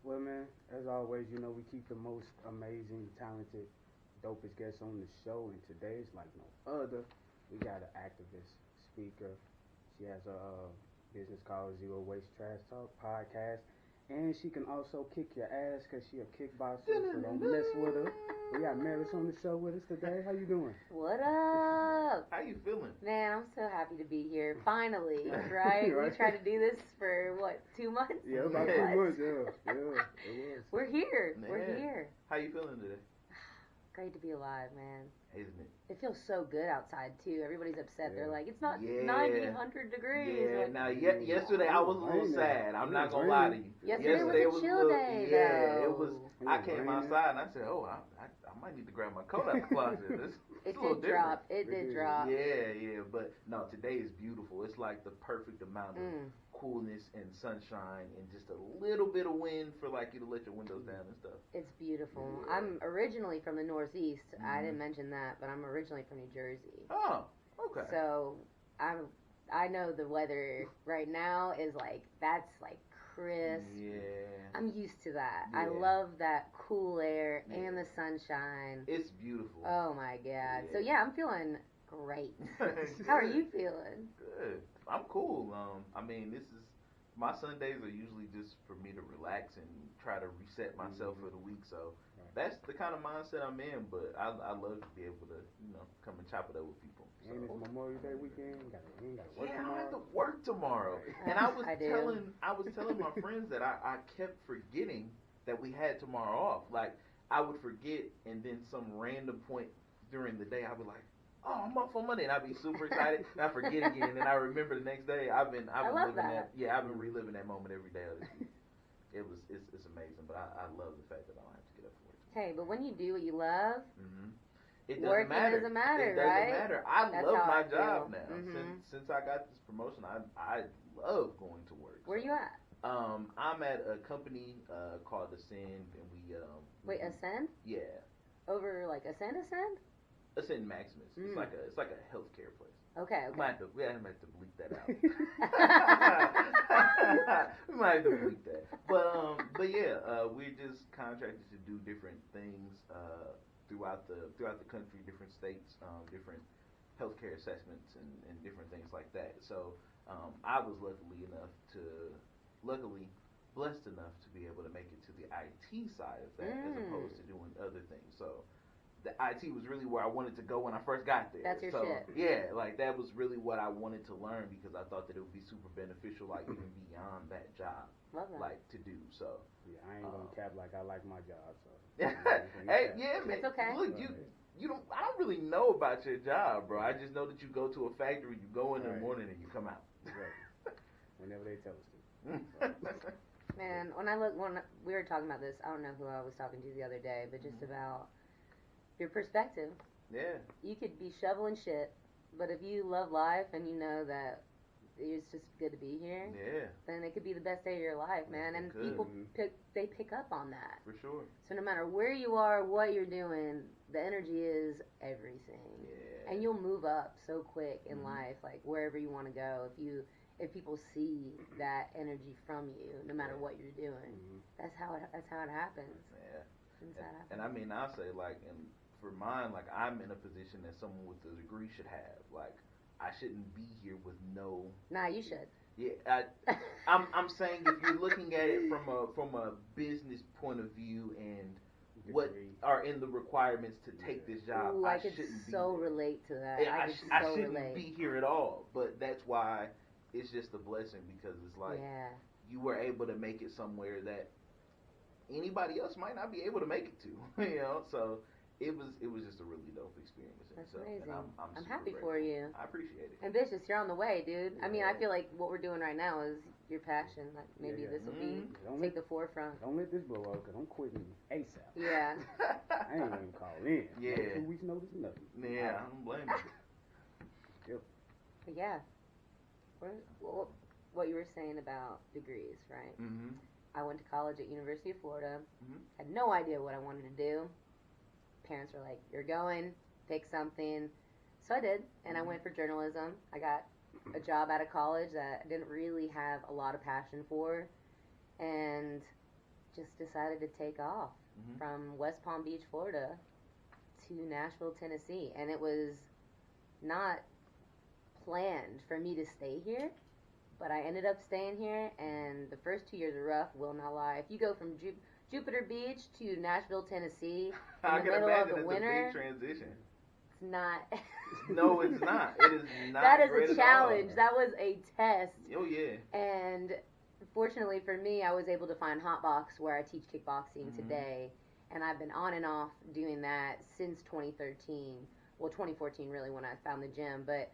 Well, man, as always, you know, we keep the most amazing, talented, dopest guests on the show, and today's like no other. We got an activist speaker. She has a business called Zero Waste Trash Talk Podcast, and she can also kick your ass because she a kickboxer, so don't mess with her. We got Maris on the show with us today. How you doing? What up? How you feeling? Man, I'm so happy to be here. Finally, right? Right. We tried to do this for, 2 months? Yeah, about 2 months, yeah, it was. We're here. Man. We're here. How you feeling today? Great to be alive, man. Isn't it? It feels so good outside, too. Everybody's upset. Yeah. They're like, it's not Yeah. 90, 100 degrees. Yeah, Like, now yesterday I was a little sad. I'm not gonna lie to you. Yesterday was a chill day, Yeah, though. it was. I came outside and I said, "Oh, I might need to grab my coat out the closet." It's It a little did drop. It did drop. Yeah, but no, today is beautiful. It's like the perfect amount of coolness and sunshine and just a little bit of wind for like you to let your windows down and stuff. It's beautiful. Yeah. I'm originally from the Northeast. I didn't mention that, but I'm originally from New Jersey. Oh, okay. So I know the weather right now is that's crisp. Yeah. I'm used to that. Yeah. I love that cool air Yeah. and the sunshine. It's beautiful. Oh my god. Yeah. So yeah, I'm feeling great. How are you feeling? Good. I'm cool. I mean, my Sundays are usually just for me to relax and try to reset myself for the week. So that's the kind of mindset I'm in. But I love to be able to, come and chop it up with people. So. And it's Memorial Day weekend. You gotta work Yeah, tomorrow. I have to work tomorrow. Right. And I do. I was telling my friends that I kept forgetting that we had tomorrow off. Like I would forget, and then some random point during the day, I'd be like, "Oh, I'm off on Monday," and I'd be super excited. And I forget again, and I remember the next day. I've been love living that. Yeah, I've been reliving that moment every day of this week. It's amazing, but I love the fact that I don't have to get up for it. Hey, but when you do what you love, It doesn't working matter. doesn't matter, It doesn't right? matter. I That's love how my I feel. job now. Mhm. Since I got this promotion, I love going to work. where you at? I'm at a company called Ascend, and we Wait, Ascend? Yeah, Over Ascend? Ascend Maximus. It's like a healthcare place. Okay, We might okay. have to bleep that out. We might have to bleep that. But yeah, we're just contracted to do different things throughout the country, different states, different healthcare assessments and different things like that. So I was luckily blessed enough to be able to make it to the IT side of that as opposed to doing other things. So the IT was really where I wanted to go when I first got there. That's your so, shit. Yeah, that was really what I wanted to learn because I thought that it would be super beneficial, even beyond that job, Love that. to do. So. Yeah, I ain't gonna cap like I like my job. So. Hey, yeah, man. It's okay. Look, you don't. I don't really know about your job, bro. I just know that you go to a factory, you go in the morning, and you come out. Right. Whenever they tell us to. Man, when we were talking about this, I don't know who I was talking to the other day, but just about your perspective. Yeah. You could be shoveling shit, but if you love life and you know that it's just good to be here, Yeah. then it could be the best day of your life, man. And people pick up on that. For sure. So no matter where you are, what you're doing, the energy is everything. Yeah. And you'll move up so quick in life, wherever you want to go. If people see that energy from you, no matter what you're doing, that's how it happens. Yeah. That's how it happens. And I mean, I'll say and for mine, I'm in a position that someone with a degree should have. I shouldn't be here with no. Nah, you should. Yeah, I'm saying if you're looking at it from a business point of view and what are in the requirements to take this job, Ooh, I could shouldn't be so there. relate to that. I so shouldn't relate. be here at all. But that's why it's just a blessing because it's you were able to make it somewhere that anybody else might not be able to make it to. So it was just a really dope experience. That's so, amazing. And I'm super happy grateful. for you. I appreciate it. Ambitious, you're on the way, dude. I mean, I Yeah. feel like what we're doing right now is your passion. Maybe Yeah. this will be Don't take the forefront. Don't let this blow out, because I'm quitting ASAP. Yeah. I ain't even call in. Yeah. No 2 weeks notice, nothing. Yeah, I don't blame you. Yep. But yeah. What you were saying about degrees, right? Mm-hmm. I went to college at University of Florida. Mhm. Had no idea what I wanted to do. Parents were like, "You're going, pick something." So I did, and I went for journalism. I got a job out of college that I didn't really have a lot of passion for, and just decided to take off from West Palm Beach, Florida to Nashville, Tennessee. And it was not planned for me to stay here, but I ended up staying here, and the first 2 years were rough, will not lie. If you go from Jupiter Beach to Nashville, Tennessee in the middle of the winter, a big transition. It's not. No, it's not. It is not. That is great a at challenge. all. That was a test. Oh yeah. And fortunately for me, I was able to find Hotbox where I teach kickboxing today, and I've been on and off doing that since 2013. Well, 2014 really when I found the gym, but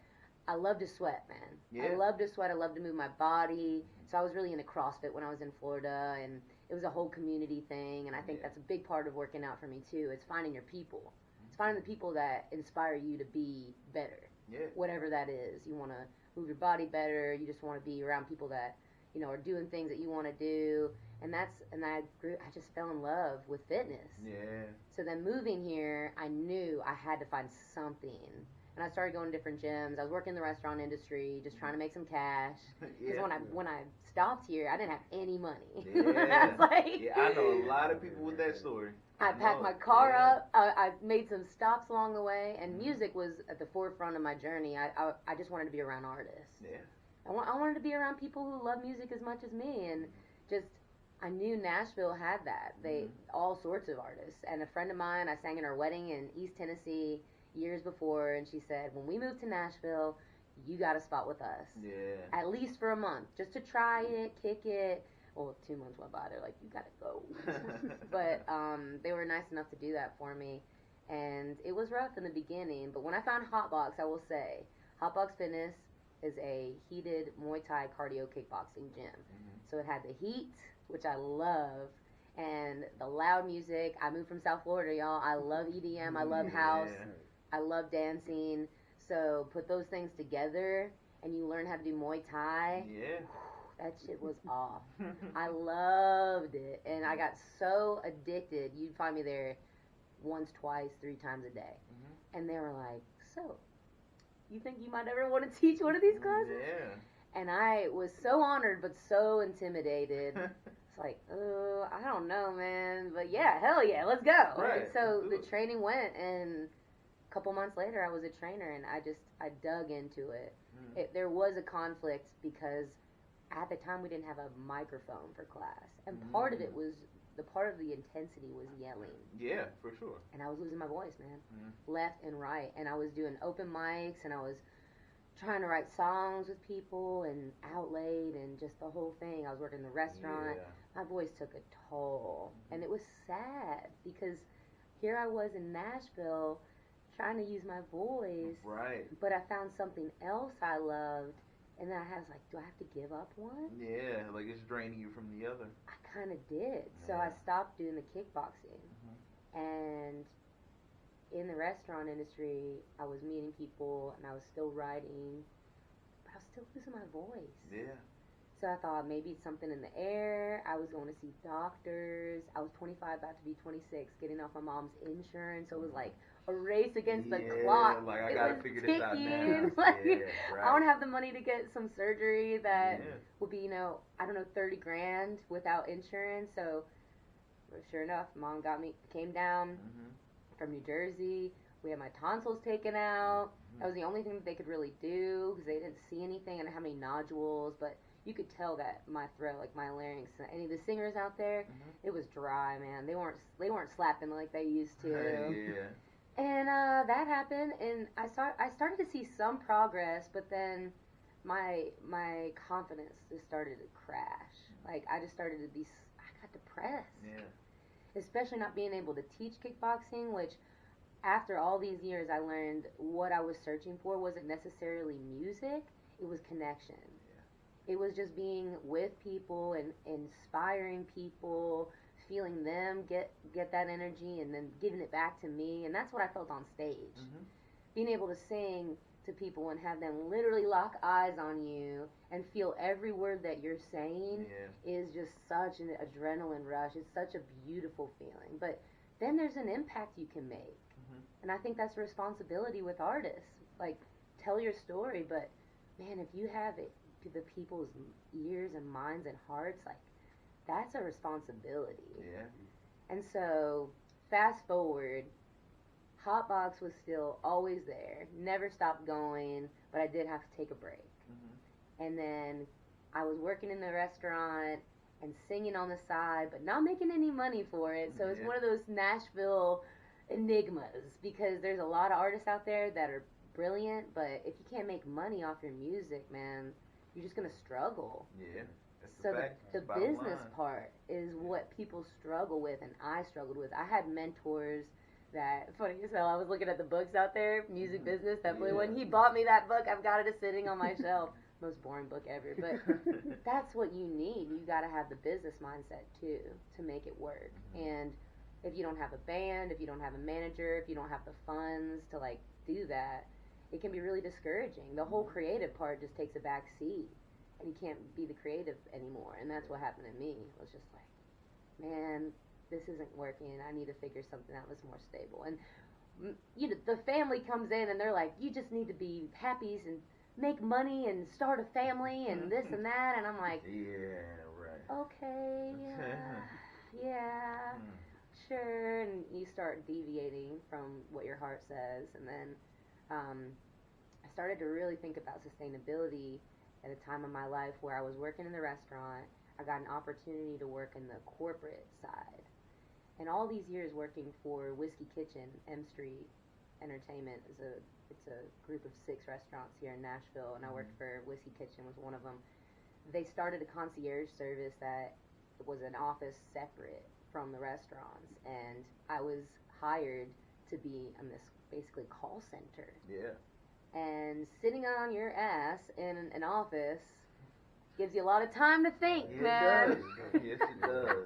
I love to sweat, man. Yeah. I love to sweat. I love to move my body. So I was really into CrossFit when I was in Florida, and it was a whole community thing, and I think that's a big part of working out for me too. It's finding your people. It's finding the people that inspire you to be better. Yeah. Whatever that is. You want to move your body better. You just want to be around people that, you know, are doing things that you want to do. And I just fell in love with fitness. Yeah. So then moving here, I knew I had to find something. And I started going to different gyms. I was working in the restaurant industry, just trying to make some cash. Because when I stopped here, I didn't have any money. Yeah. Like, I know a lot of people with that story. I packed my car up. I made some stops along the way, and music was at the forefront of my journey. I just wanted to be around artists. Yeah. I wanted to be around people who love music as much as me, and just I knew Nashville had that. All sorts of artists. And a friend of mine, I sang in her wedding in East Tennessee years before, and she said, when we move to Nashville, you got a spot with us. Yeah. At least for a month, just to try it, kick it. Well, 2 months went by. They're like, you gotta go. But they were nice enough to do that for me, and it was rough in the beginning. But when I found Hotbox, I will say, Hotbox Fitness is a heated Muay Thai cardio kickboxing gym. So it had the heat, which I love, and the loud music. I moved from South Florida, y'all. I love EDM. I love house. I love dancing. So put those things together, and you learn how to do Muay Thai. Yeah. That shit was off. I loved it, and I got so addicted. You'd find me there once, twice, 3 times a day. And they were like, so, you think you might ever want to teach one of these classes? Yeah. And I was so honored, but so intimidated. It's like, oh, I don't know, man. But yeah, hell yeah, let's go. Right. And so the training went, and a couple months later, I was a trainer, and I dug into it. There was a conflict because at the time we didn't have a microphone for class, and part of it was part of the intensity was yelling. Yeah, for sure. And I was losing my voice, man, left and right. And I was doing open mics, and I was trying to write songs with people and out late and just the whole thing. I was working in the restaurant. My voice took a toll, and it was sad because here I was in Nashville trying to use my voice, right? But I found something else I loved. And then I was like, do I have to give up one? Yeah, like it's draining you from the other. I kind of did. So I stopped doing the kickboxing. And in the restaurant industry, I was meeting people, and I was still writing, but I was still losing my voice. Yeah. So I thought maybe it's something in the air. I was going to see doctors. I was 25, about to be 26, getting off my mom's insurance. So it was like a race against the clock. Like I gotta figure this out now. Like, I don't have the money to get some surgery that would be, I don't know, 30 grand without insurance. So sure enough, mom came down from New Jersey. We had my tonsils taken out. That was the only thing that they could really do because they didn't see anything. I didn't have any nodules, but you could tell that my throat, like my larynx, any of the singers out there, it was dry, man. They weren't slapping like they used to. And that happened, and I started to see some progress, but then my confidence just started to crash. Like I got depressed. Yeah. Especially not being able to teach kickboxing, which after all these years I learned what I was searching for wasn't necessarily music, it was connection. It was just being with people and inspiring people, feeling them get that energy and then giving it back to me. And that's what I felt on stage. Being able to sing to people and have them literally lock eyes on you and feel every word that you're saying is just such an adrenaline rush. It's such a beautiful feeling. But then there's an impact you can make. And I think that's a responsibility with artists. Like, tell your story, but man, if you have it, the people's ears and minds and hearts, like, that's a responsibility. Yeah. And so, fast forward, Hotbox was still always there, never stopped going, but I did have to take a break. Mm-hmm. And then I was working in the restaurant and singing on the side, but not making any money for it. So it's one of those Nashville enigmas, because there's a lot of artists out there that are brilliant, but if you can't make money off your music, man, you're just gonna struggle. Yeah. So the business part is what people struggle with, and I struggled with. I had mentors that, funny as hell, I was looking at the books out there, music business, definitely. When he bought me that book, I've got it sitting on my shelf. Most boring book ever, but that's what you need. You got to have the business mindset too to make it work. And if you don't have a band, if you don't have a manager, if you don't have the funds to like do that, it can be really discouraging. The whole creative part just takes a back seat, and you can't be the creative anymore. And that's what happened to me. It was just like, man, this isn't working. I need to figure something out that's more stable. And you know, the family comes in and they're like, you just need to be happy and make money and start a family and this and that, and I'm like, yeah, right. Okay, yeah, sure, and you start deviating from what your heart says, and then I started to really think about sustainability at a time in my life where I was working in the restaurant. I got an opportunity to work in the corporate side, and all these years working for Whiskey Kitchen, M Street Entertainment is it's a group of 6 restaurants here in Nashville, and I worked for Whiskey Kitchen, was one of them. They started a concierge service that was an office separate from the restaurants, and I was hired to be in this basically call center. Yeah. And sitting on your ass in an office gives you a lot of time to think, man. It does. Yes, it does.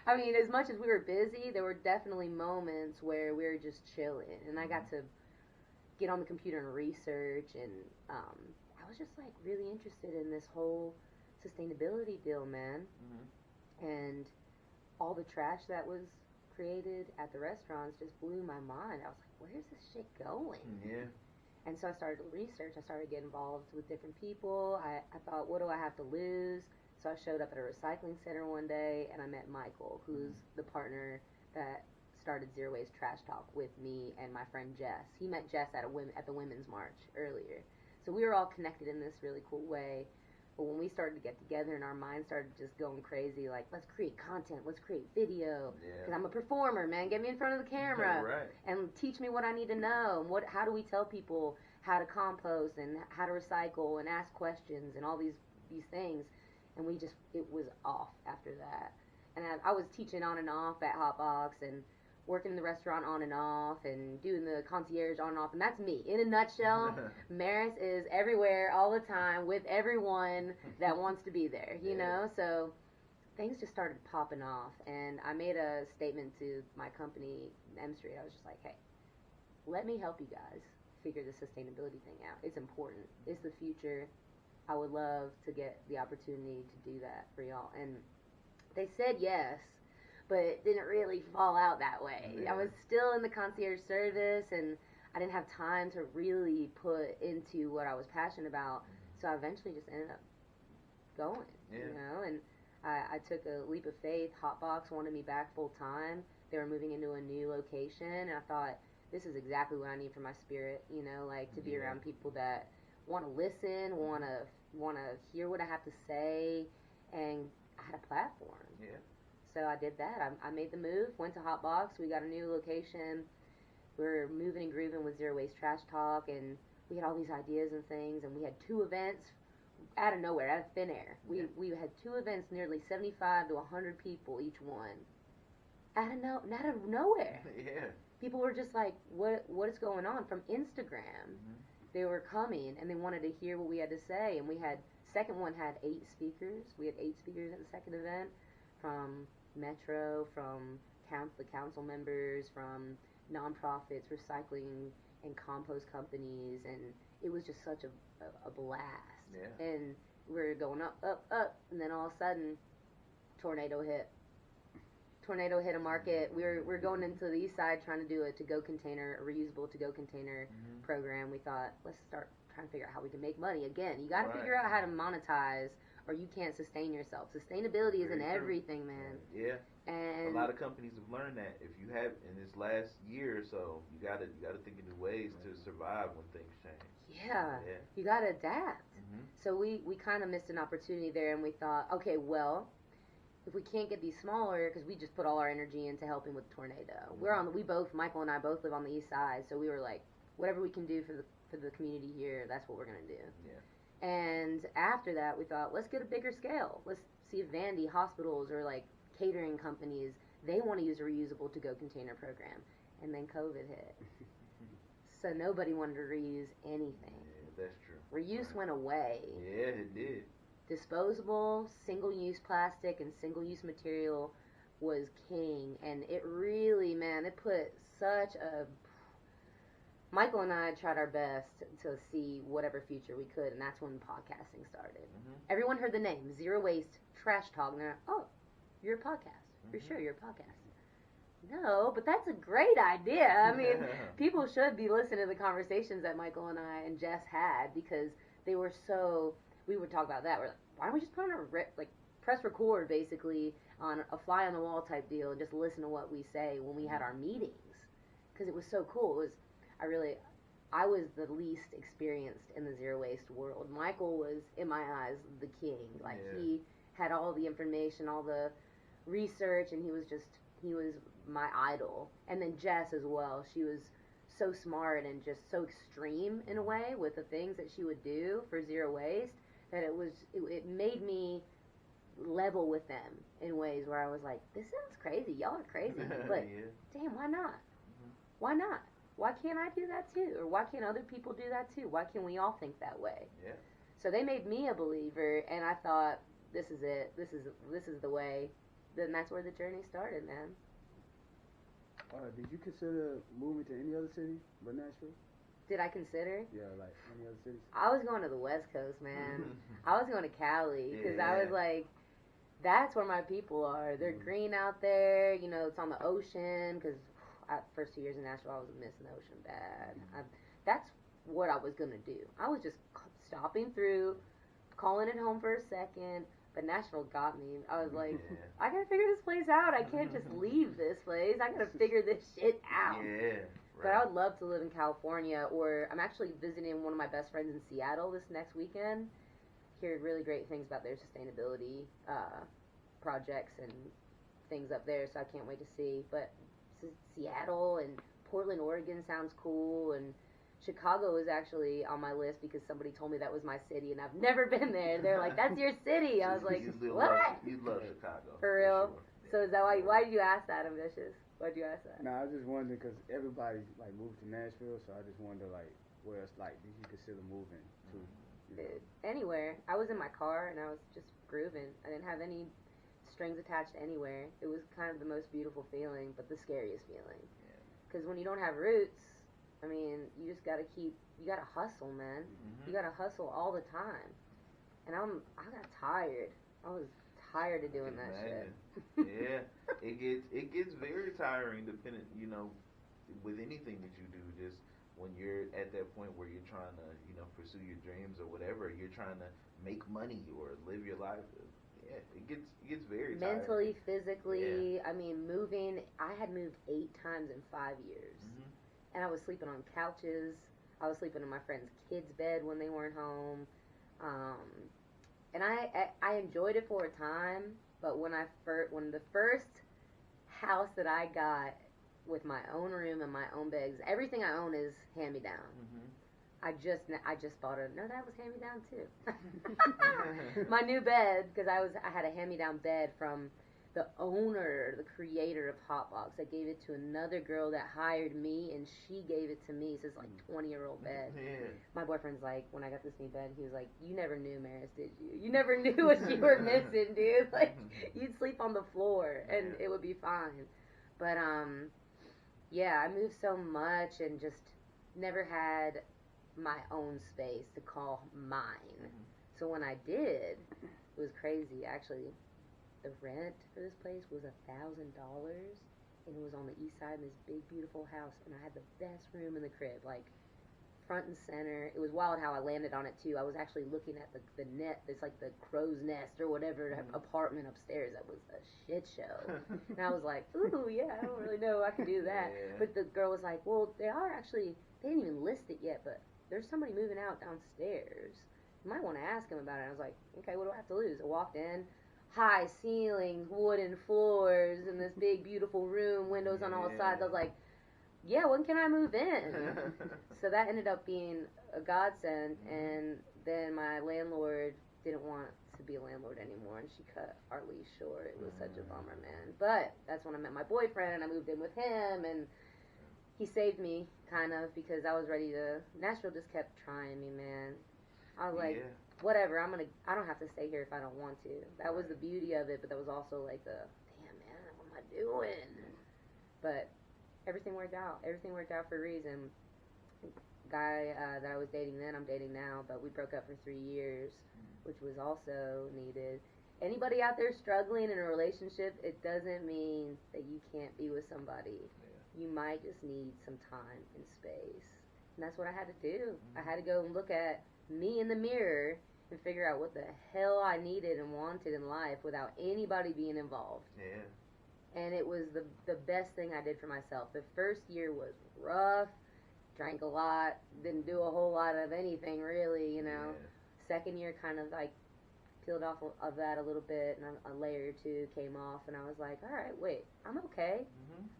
I mean, as much as we were busy, there were definitely moments where we were just chilling, and I got to get on the computer and research, and I was just like really interested in this whole sustainability deal, man. And all the trash that was created at the restaurants just blew my mind. I was like, where's this shit going? Yeah. And so I started to research. I started to get involved with different people. I thought, what do I have to lose? So I showed up at a recycling center one day, and I met Michael, who's the partner that started Zero Waste Trash Talk with me and my friend Jess. He met Jess at the Women's March earlier. So we were all connected in this really cool way. But when we started to get together and our minds started just going crazy, like, let's create content, let's create video. Because I'm a performer, man. Get me in front of the camera. Right. And teach me what I need to know. And how do we tell people how to compost and how to recycle and ask questions and all these things. And it was off after that. And I was teaching on and off at Hotbox and working in the restaurant on and off and doing the concierge on and off. And that's me. In a nutshell, Maris is everywhere all the time with everyone that wants to be there, you know? So things just started popping off. And I made a statement to my company, M Street. I was just like, hey, let me help you guys figure the sustainability thing out. It's important. It's the future. I would love to get the opportunity to do that for y'all. And they said yes, but it didn't really fall out that way. I was still in the concierge service, and I didn't have time to really put into what I was passionate about. So I eventually just ended up going, you know, and I took a leap of faith. Hotbox wanted me back full time. They were moving into a new location, and I thought, this is exactly what I need for my spirit, you know, like to be around people that want to listen, want to hear what I have to say, and I had a platform. Yeah. So I did that. I made the move, went to Hotbox. We got a new location. We were moving and grooving with Zero Waste Trash Talk, and we had all these ideas and things, and we had 2 events out of nowhere, out of thin air. We had 2 events, nearly 75 to 100 people each one. Out of nowhere. Yeah. People were just like, what is going on? From Instagram. They were coming, and they wanted to hear what we had to say. And second one had 8 speakers. We had 8 speakers at the second event, from Metro, from the council members, from nonprofits, recycling and compost companies, and it was just such a blast. Yeah. And we were going up, and then all of a sudden, tornado hit a market. We're going into the east side trying to do a to-go container, a reusable to-go container program. We thought, let's start trying to figure out how we can make money again. You got to figure out how to monetize or you can't sustain yourself. Sustainability is in everything, man. Yeah. And a lot of companies have learned that. If you have in this last year or so, you gotta think of new ways to survive when things change. Yeah. You gotta adapt. So we kind of missed an opportunity there, and we thought, okay, well, if we can't get these smaller, because we just put all our energy into helping with the tornado. Michael and I both live on the east side, so we were like, whatever we can do for the community here, that's what we're gonna do. Yeah. And after that, we thought, let's get a bigger scale. Let's see if Vandy hospitals or like catering companies, they want to use a reusable to-go container program. And then COVID hit. So nobody wanted to reuse anything. Yeah, that's true. Reuse went away. Yeah, it did. Disposable, single-use plastic, and single-use material was king. And it really, man, it put such a... Michael and I tried our best to see whatever future we could, and that's when podcasting started. Everyone heard the name, Zero Waste Trash Talk, and they're like, oh, you're a podcast. For sure, you're a podcast. No, but that's a great idea. I mean, people should be listening to the conversations that Michael and I and Jess had, because they were so, we would talk about that. We're like, why don't we just put on press record, basically, on a fly on the wall type deal and just listen to what we say when we had our meetings? Because it was so cool. I was the least experienced in the zero waste world. Michael was, in my eyes, the king. Like, he had all the information, all the research, and he was my idol. And then Jess as well. She was so smart and just so extreme in a way with the things that she would do for zero waste that it made me level with them in ways where I was like, this sounds crazy. Y'all are crazy. But damn, why not? Why not? Why can't I do that too? Or why can't other people do that too? Why can't we all think that way? Yeah. So they made me a believer, and I thought, this is it. This is the way. Then that's where the journey started, man. Did you consider moving to any other city but Nashville? Did I consider? Yeah, like any other cities? I was going to the West Coast, man. I was going to Cali, because I was like, that's where my people are. They're green out there. You know, it's on the ocean, because first 2 years in Nashville, I was missing the ocean bad. That's what I was going to do. I was just stopping through, calling it home for a second, but Nashville got me. I was like, I got to figure this place out. I can't just leave this place. I got to figure this shit out. Yeah. But I would love to live in California, or I'm actually visiting one of my best friends in Seattle this next weekend. Heard really great things about their sustainability projects and things up there, so I can't wait to see. But Seattle and Portland, Oregon sounds cool, and Chicago is actually on my list because somebody told me that was my city, and I've never been there. They're like, that's your city. I was like, what? You love Chicago. For real? Sure. So is that why did you ask that, Ambitious? Why'd you ask that? No, I was just wondering because everybody like moved to Nashville, so I just wonder like where it's like did you consider moving to? You know? Anywhere. I was in my car and I was just grooving. I didn't have any strings attached anywhere. It was kind of the most beautiful feeling, but the scariest feeling. Because when you don't have roots, I mean, you just gotta hustle, man. You gotta hustle all the time. And I got tired. I was tired of doing that shit. Yeah, it gets very tiring, depending, you know, with anything that you do. Just when you're at that point where you're trying to, you know, pursue your dreams or whatever, you're trying to make money or live your life. Yeah, it gets very mentally, tiring. physically. I mean, moving. I had moved 8 times in 5 years, and I was sleeping on couches. I was sleeping in my friend's kid's bed when they weren't home. And I enjoyed it for a time, but when the first house that I got with my own room and my own beds, everything I own is hand me down. I just bought no, that was hand me down too. My new bed, because I had a hand me down bed from the owner, the creator of Hotbox. I gave it to another girl that hired me, and she gave it to me. So it's like 20-year-old bed. Yeah. My boyfriend's like, when I got this new bed, he was like, you never knew, Maris, did you? You never knew what you were missing, dude. Like, you'd sleep on the floor, and it would be fine. But, yeah, I moved so much and just never had my own space to call mine. So when I did, it was crazy, actually. The rent for this place was $1,000, and it was on the east side of this big, beautiful house, and I had the best room in the crib, like front and center. It was wild how I landed on it too. I was actually looking at the net. It's like the crow's nest or whatever apartment upstairs. That was a shit show. And I was like, ooh, yeah, I don't really know I can do that. Yeah. But the girl was like, well, they didn't even list it yet, but there's somebody moving out downstairs. You might want to ask him about it. I was like, okay, what do I have to lose? I walked in, high ceilings, wooden floors, in this big, beautiful room, windows on all sides. I was like, yeah, when can I move in? So that ended up being a godsend, and then my landlord didn't want to be a landlord anymore, and she cut our lease short. It was such a bummer, man. But that's when I met my boyfriend, and I moved in with him, and he saved me, kind of, because I was ready to... Nashville just kept trying me, man. I was like, whatever, I don't have to stay here if I don't want to. That was the beauty of it, but that was also like damn, man, what am I doing? But everything worked out. Everything worked out for a reason. Guy that I was dating then, I'm dating now, but we broke up for 3 years, which was also needed. Anybody out there struggling in a relationship, it doesn't mean that you can't be with somebody. You might just need some time and space. And that's what I had to do. I had to go and look at me in the mirror and figure out what the hell I needed and wanted in life without anybody being involved. Yeah. And it was the best thing I did for myself. The first year was rough, drank a lot, didn't do a whole lot of anything really, you know. Second year kind of like peeled off of that a little bit, and a layer or two came off, and I was like, all right, wait, I'm okay.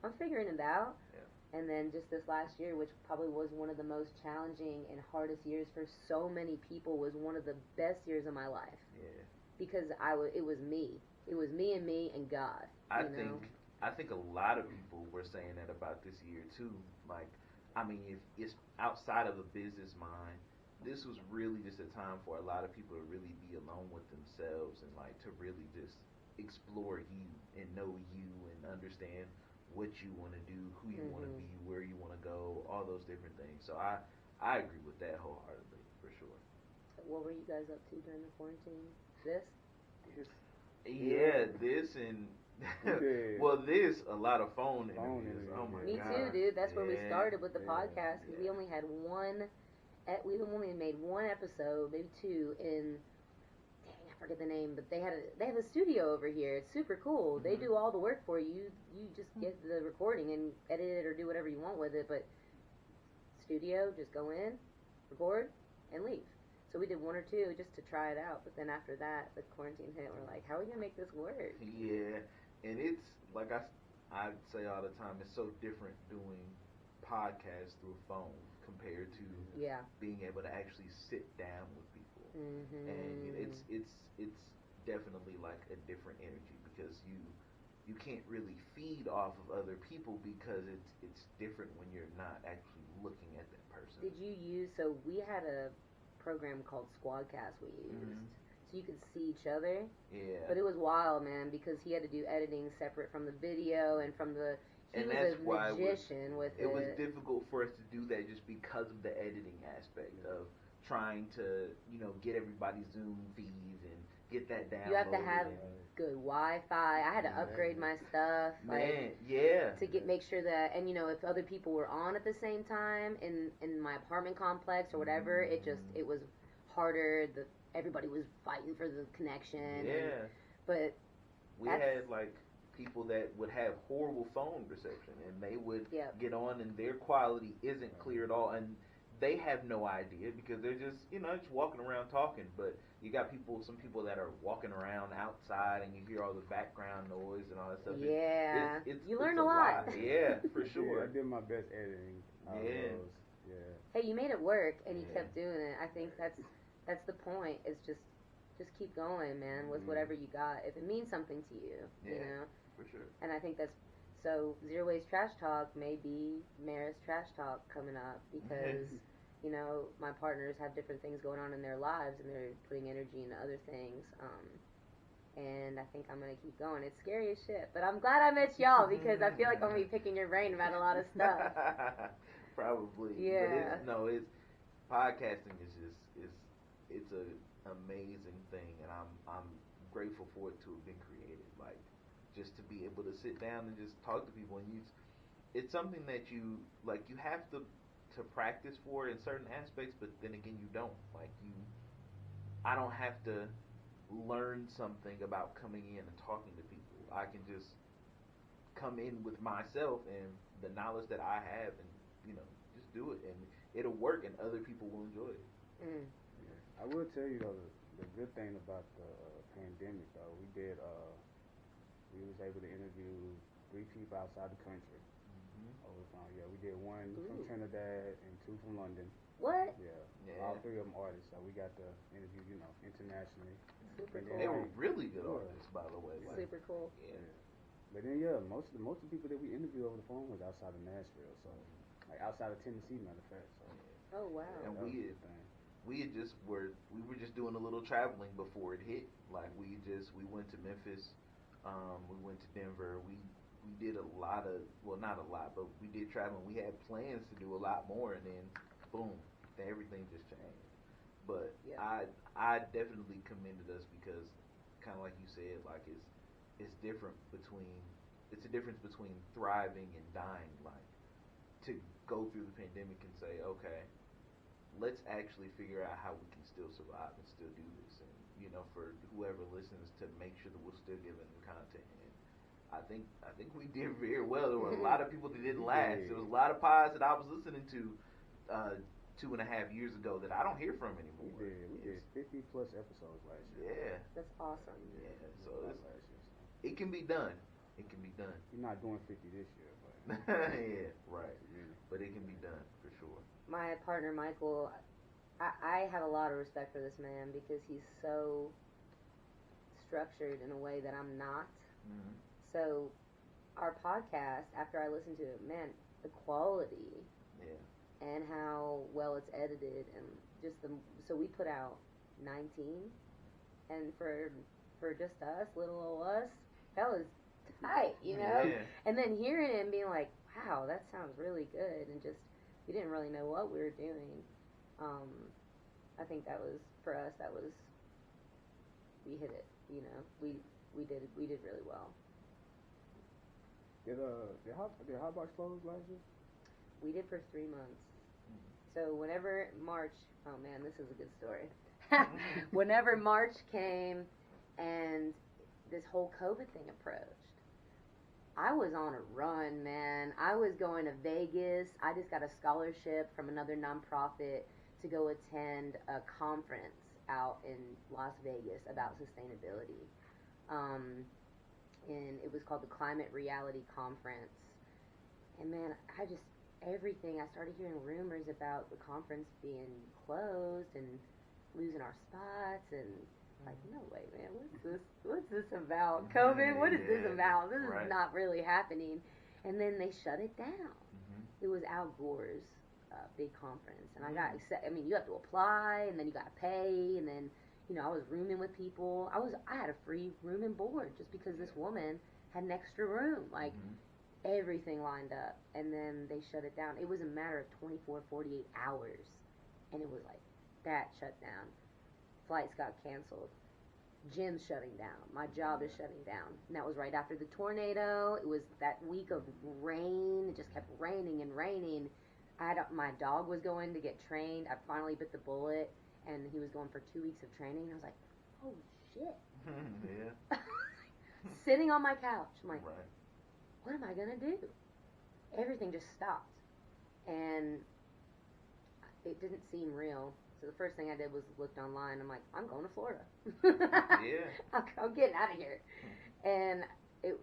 I'm figuring it out. And then just this last year, which probably was one of the most challenging and hardest years for so many people, was one of the best years of my life. Yeah. Because it was me. It was me and God. I think a lot of people were saying that about this year too. Like, I mean, if it's outside of a business mind, this was really just a time for a lot of people to really be alone with themselves and like to really just explore you and know you and understand what you want to do, who you want to be, where you want to go, all those different things. So I agree with that wholeheartedly, for sure. So what were you guys up to during the quarantine? This? Yeah, this and well, this a lot of phone interviews. Oh my Me God. too, dude. That's where we started with the podcast. We only had we only made one episode, maybe two, in I forget the name, but they have a studio over here. It's super cool. They do all the work for you. You just get the recording and edit it or do whatever you want with it. But studio, just go in, record, and leave. So we did one or two just to try it out. But then after that, the quarantine hit. We're like, how are we gonna make this work? Yeah, and it's like I say all the time. It's so different doing podcasts through a phone compared to being able to actually sit down with people. And it's definitely like a different energy because you can't really feed off of other people because it's different when you're not actually looking at that person. Did you use, so we had a program called Squadcast we used, so you could see each other. Yeah. But it was wild, man, because he had to do editing separate from the video and from the, he was a magician with it. It was difficult for us to do that just because of the editing aspect of trying to, get everybody's Zoom feeds and get that down. You have to have good Wi-Fi. I had to upgrade my stuff. To make sure that, and if other people were on at the same time in my apartment complex or whatever, it was harder. Everybody was fighting for the connection. Yeah. But we had like people that would have horrible phone reception and they would get on and their quality isn't clear at all, and they have no idea because they're just just walking around talking. But you got some people that are walking around outside and you hear all the background noise and all that stuff. You learn a lot. Yeah, for sure. I did my best editing. Hey, you made it work and you kept doing it. I think that's the point. Is just keep going, man, with whatever you got. If it means something to you, you know. For sure. And I think that's so. Zero Waste Trash Talk may be Maris Trash Talk coming up because my partners have different things going on in their lives and they're putting energy into other things. And I think I'm gonna keep going. It's scary as shit, but I'm glad I met y'all because I feel like I'm gonna be picking your brain about a lot of stuff. Probably. Yeah. But it's podcasting is just it's an amazing thing, and I'm grateful for it to have been created. Like, just to be able to sit down and just talk to people, and it's something that you have to to practice for in certain aspects, but then again, you don't. Like I don't have to learn something about coming in and talking to people. I can just come in with myself and the knowledge that I have, and just do it, and it'll work, and other people will enjoy it. Mm. Yeah. I will tell you though, the good thing about the pandemic though, we was able to interview 3 people outside the country. Over the phone. Yeah, we did 1 from Trinidad and 2 from London. What? Yeah. All 3 of them artists, so we got to interview, internationally. Super cool. They were really good artists, by the way. Like, super cool. Yeah. But then most of the people that we interviewed over the phone was outside of Nashville, so like outside of Tennessee, matter of fact. So. Oh wow. And we were just doing a little traveling before it hit. Like we went to Memphis, we went to Denver. We did a lot of, well, not a lot, but we did travel. We had plans to do a lot more, and then boom, everything just changed. But yeah. I definitely commended us because, kind of like you said, like it's a difference between thriving and dying. Like to go through the pandemic and say, okay, let's actually figure out how we can still survive and still do this, and for whoever listens to make sure that we're still giving them content. And I think we did very well. There were a lot of people that didn't last. There was a lot of pods that I was listening to 2.5 years ago that I don't hear from anymore. We did 50 plus episodes last year. Yeah. That's awesome. Yeah. So it can be done. It can be done. We're not doing 50 this year, but yeah, right. But it can be done for sure. My partner Michael, I have a lot of respect for this man because he's so structured in a way that I'm not. Mm-hmm. So our podcast, after I listened to it, man, the quality and how well it's edited, and just so we put out 19, and for just us, little old us, that was tight, Yeah. And then hearing it and being like, wow, that sounds really good, and just we didn't really know what we were doing. I think that was for us. We hit it. We did really well. Did Hotbox close last year? We did for 3 months. So whenever March, oh man, this is a good story. Whenever March came and this whole COVID thing approached, I was on a run, man. I was going to Vegas. I just got a scholarship from another nonprofit to go attend a conference out in Las Vegas about sustainability. And it was called the Climate Reality Conference. And man, everything, I started hearing rumors about the conference being closed and losing our spots, and like, no way, man, what's this about? COVID, what is this about? This is not really happening. And then they shut it down. It was Al Gore's big conference, and I you have to apply, and then you got to pay, and then, I was rooming with people. I had a free room and board just because this woman had an extra room, like, everything lined up, and then they shut it down. It was a matter of 24, 48 hours, and it was like, that shut down. Flights got canceled. Gym's shutting down. My job is shutting down. And that was right after the tornado. It was that week of rain. It just kept raining and raining. My dog was going to get trained. I finally bit the bullet, and he was going for 2 weeks of training. And I was like, oh, shit. Yeah. Sitting on my couch. I'm like, what am I going to do? Everything just stopped. And it didn't seem real. So the first thing I did was looked online. I'm like, I'm going to Florida. I'm getting out of here. And you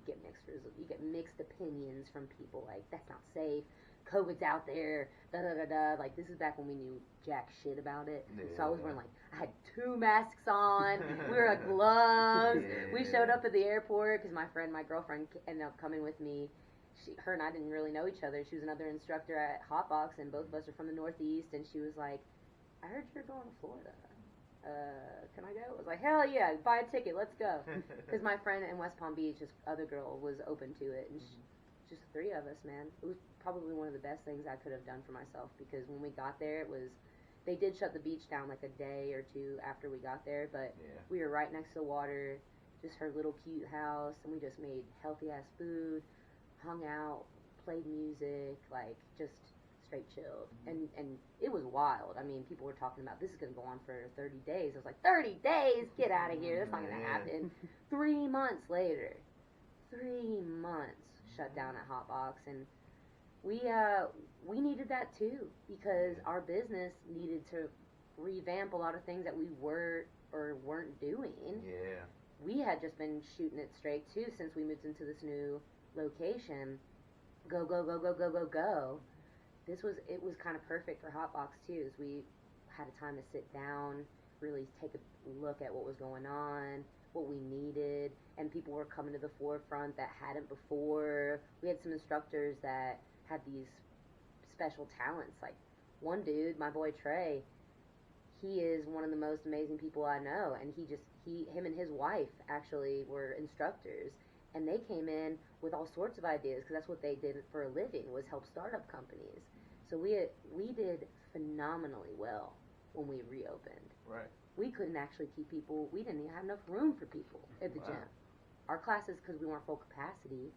get mixed opinions from people. Like, that's not safe. COVID's out there. Da da da da. Like, this is back when we knew jack shit about it. Yeah. So I was wearing, like, I had 2 masks on. We were at gloves. Yeah. We showed up at the airport because my girlfriend ended up coming with me. Her and I didn't really know each other. She was another instructor at Hotbox, and both of us are from the Northeast. And she was like, I heard you're going to Florida. Can I go? I was like, hell yeah, buy a ticket, let's go. Because my friend in West Palm Beach, this other girl, was open to it. And just 3 of us, man. It was probably one of the best things I could have done for myself, because when we got there, they did shut the beach down like a day or 2 after we got there, but we were right next to the water, just her little cute house, and we just made healthy ass food, hung out, played music, like, just straight chilled. And it was wild. I mean, people were talking about this is going to go on for 30 days. I was like, 30 days? Get out of here. That's not going to happen. 3 months later, 3 months shut down at Hotbox. And we needed that too, because our business needed to revamp a lot of things that we were or weren't doing. Yeah. We had just been shooting it straight too since we moved into this new location. Go, go, go, go, go, go, go. It was kind of perfect for Hotbox too, as we had a time to sit down, really take a look at what was going on, what we needed, and people were coming to the forefront that hadn't before. We had some instructors that had these special talents. Like one dude, my boy Trey, he is one of the most amazing people I know, and him and his wife actually were instructors, and they came in with all sorts of ideas, because that's what they did for a living, was help startup companies. So we did phenomenally well when we reopened. Right. We couldn't actually keep people. We didn't even have enough room for people at the gym. Our classes, because we weren't full capacity,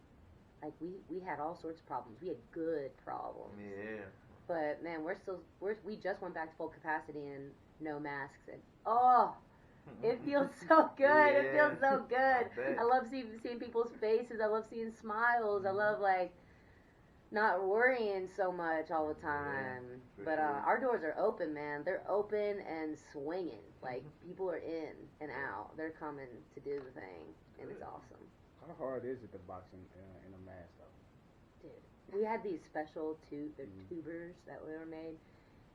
like we had all sorts of problems. We had good problems. Yeah. But man, we just went back to full capacity and no masks, and it feels so good. Yeah. It feels so good. I I love seeing people's faces. I love seeing smiles. I love like not worrying so much all the time. Yeah, but sure. our doors are open, man. They're open and swinging. Like people are in and out. They're coming to do the thing, and it's awesome. How hard is it to box in a mask though? Dude, we had these special tubers that were made,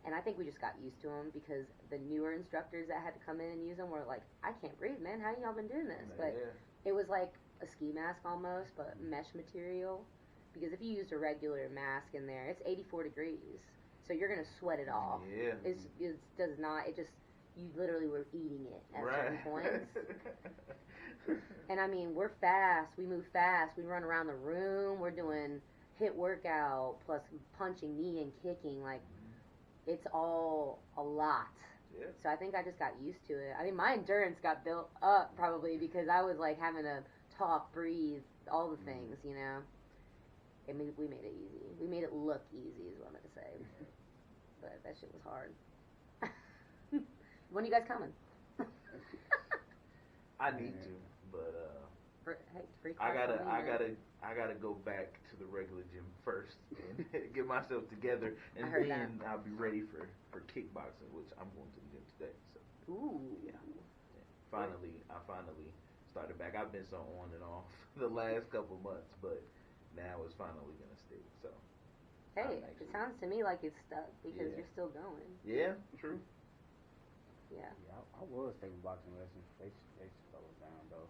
and I think we just got used to them, because the newer instructors that had to come in and use them were like, I can't breathe, man. How y'all been doing this? But it was like a ski mask almost, but mesh material. Because if you used a regular mask in there, it's 84 degrees, so you're gonna sweat it off. Yeah. It does not. It just, you literally were eating it at certain points. And I mean, we're fast. We move fast. We run around the room. We're doing HIIT workout plus punching, knee and kicking. Like, it's all a lot. Yeah. So I think I just got used to it. I mean, my endurance got built up probably because I was like having to talk, breathe, all the things, you know. And we made it easy. We made it look easy, is what I'm going to say. But that shit was hard. When are you guys coming? I need to, but I gotta go back to the regular gym first and get myself together, and then I'll be ready for kickboxing, which I'm going to the gym today. So. Ooh. Yeah. I finally started back. I've been so on and off the last couple months, but now it's finally gonna stick. So. Hey, it sounds to me like it's stuck because you're still going. Yeah, true. Yeah. I was taking boxing lessons. They slowed down though.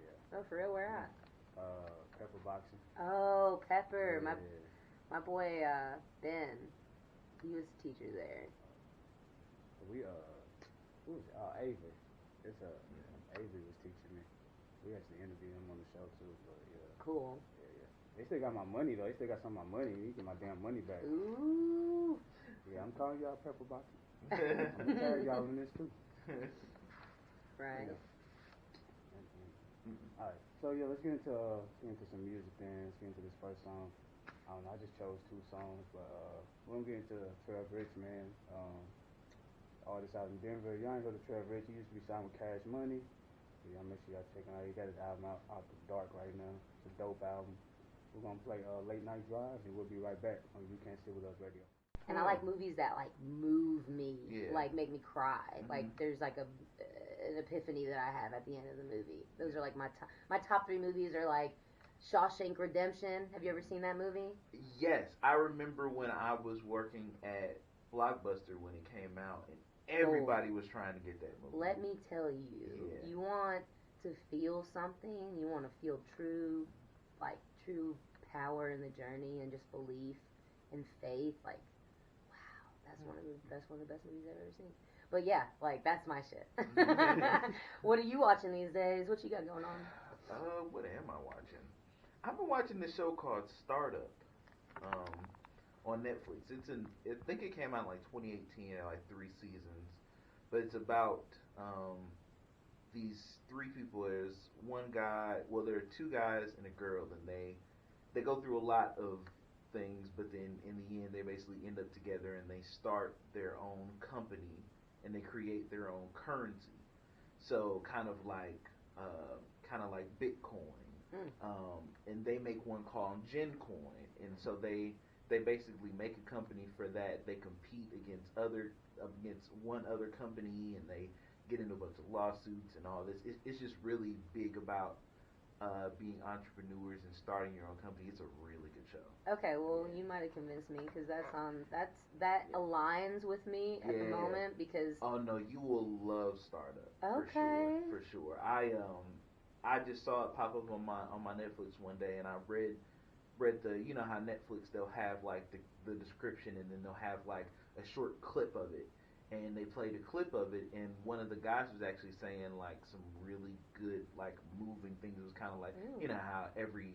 Yeah. Oh, for real? Where at? Pepper boxing. Oh, Pepper. Yeah. My boy Ben, he was a teacher there. We who was it? Avery. It's Avery was teaching me. We actually interviewed him on the show too. But yeah. Cool. Yeah. They still got my money though. They still got some of my money. You get my damn money back. Ooh. Yeah, I'm calling y'all Pepper boxing. I'm gonna tag y'all in this too. Right. Yeah. Alright, so yeah, let's get into some music then. Let's get into this first song. I don't know, I just chose 2 songs, but we're gonna get into Trev Rich, man. Artist out in Denver. Y'all ain't go to Trev Rich. He used to be signed with Cash Money. So y'all make sure y'all check him out. He got his album out the dark right now. It's a dope album. We're gonna play Late Night Drive, and we'll be right back on You Can't Sit With Us Radio. And I like movies that like move me, like make me cry. Like there's like an epiphany that I have at the end of the movie. Those are like my top 3 movies are like Shawshank Redemption. Have you ever seen that movie? Yes, I remember when I was working at Blockbuster when it came out, and everybody was trying to get that movie. Let me tell you, you want to feel something. You want to feel true power in the journey and just belief and faith. Like, that's one of the best movies I've ever seen. But yeah, like that's my shit. What are you watching these days? What you got going on? What am I watching? I've been watching this show called Startup on Netflix. I think it came out in like 2018, like 3 seasons, but it's about these 3 people. There's one guy. Well, there are 2 guys and a girl, and they go through a lot of things, but then in the end they basically end up together and they start their own company and they create their own currency. So kind of like Bitcoin, and they make one called Gencoin, and so they basically make a company for that. They compete against one other company, and they get into a bunch of lawsuits and all this. It's just really big about being entrepreneurs and starting your own company. It's a really good show. Okay, well, you might have convinced me because that aligns with me at the moment because. Oh no, you will love Startup. Okay. For sure. I just saw it pop up on my Netflix one day, and I read the, you know how Netflix, they'll have like the description, and then they'll have like a short clip of it, and they played a clip of it, and one of the guys was actually saying like some really good like moving things. It was kind of like, you know how every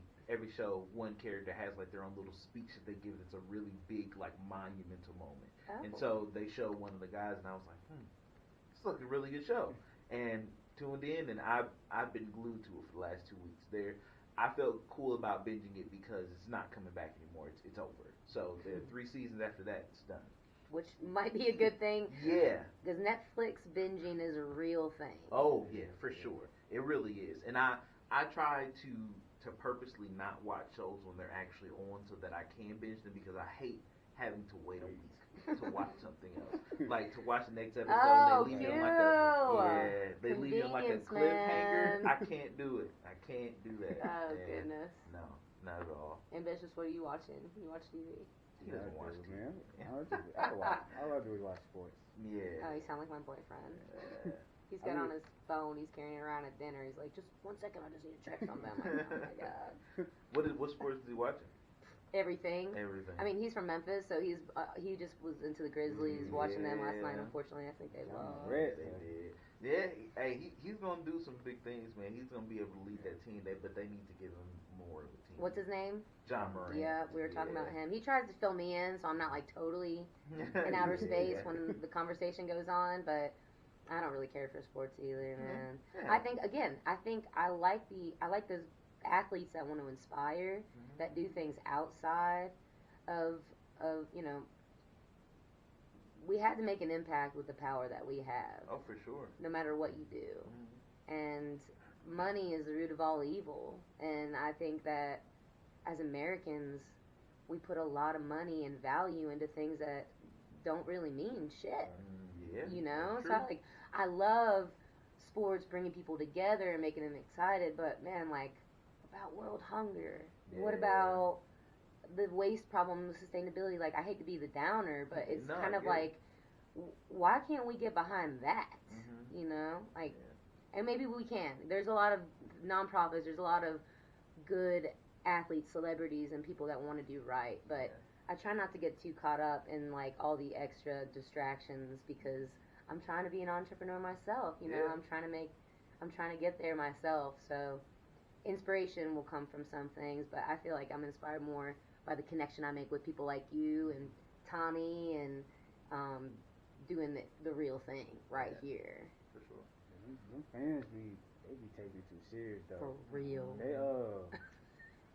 show one character has like their own little speech that they give. It's a really big like monumental moment. And so they show one of the guys, and I was like, this looks like a really good show, and tuned in, and I've been glued to it for the last 2 weeks. I felt cool about binging it because it's not coming back anymore. It's over. So there are 3 seasons after that. It's done. Which might be a good thing. Yeah. Because Netflix binging is a real thing. Oh yeah, for sure. It really is. And I try to purposely not watch shows when they're actually on so that I can binge them, because I hate having to wait a week to watch something else. Like to watch the next episode, they leave you on like a cliffhanger. I can't do it. I can't do that. Oh goodness. No, not at all. Ambitious, what are you watching? You watch TV? He doesn't watch TV. Man. I love to watch sports. Yeah. Oh, you sound like my boyfriend. He's got on his phone. He's carrying it around at dinner. He's like, just 1 second, I just need to check something. I'm like, oh my god. What sports is he watching? Everything. I mean, he's from Memphis, so he just was into the Grizzlies, watching them last night. Unfortunately, I think they lost. They did. Yeah, he's gonna do some big things, man. He's gonna be able to lead that team, but they need to give him more of a team. What's his name? John Morant. Yeah, we were talking about him. He tries to fill me in, so I'm not like totally in outer space when the conversation goes on, but I don't really care for sports either, man. Yeah. I think I like those athletes that want to inspire, that do things outside of we had to make an impact with the power that we have. Oh, for sure. No matter what you do. And money is the root of all evil. And I think that as Americans, we put a lot of money and value into things that don't really mean shit. You know? So I love sports bringing people together and making them excited, but man, like, about world hunger? What about the waste problem, the sustainability? Like, I hate to be the downer, but it's kind of like, why can't we get behind that? You know? Like, and maybe we can. There's a lot of nonprofits, there's a lot of good athletes, celebrities, and people that want to do right, but I try not to get too caught up in, like, all the extra distractions, because I'm trying to be an entrepreneur myself, you know? I'm trying to get there myself, so inspiration will come from some things, but I feel like I'm inspired more by the connection I make with people like you and Tommy, and doing the real thing right here. For sure. Them fans be taking it too serious though. For real. They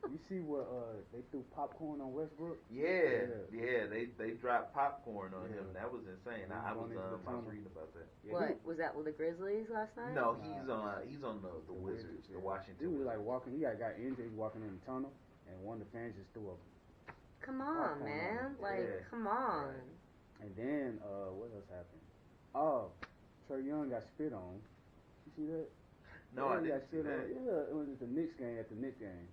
you see what they threw popcorn on Westbrook? Yeah. They dropped popcorn on him. That was insane. I was reading about that. What was that with the Grizzlies last night? No, he's on the Wizards, the Washington. He was like walking. He got injured. He walking in the tunnel, and one of the fans just threw a. Come on, man! Come on. And then what else happened? Oh, Trae Young got spit on. You see that? No, I didn't see that. Yeah, it was at the Knicks game.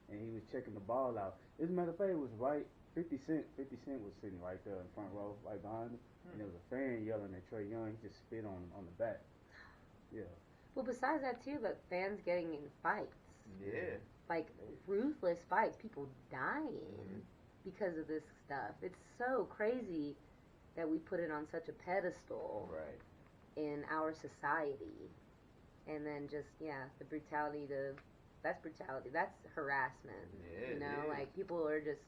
And he was checking the ball out. As a matter of fact, it was right. 50 Cent was sitting right there in front row, right behind him. And there was a fan yelling at Trae Young. He just spit on the back. Yeah. Well, besides that too, the fans getting in fights. Yeah. Like ruthless fights, people dying because of this stuff. It's so crazy that we put it on such a pedestal in our society. And then just, the brutality that's brutality. That's harassment. Yeah, you know, like people are just,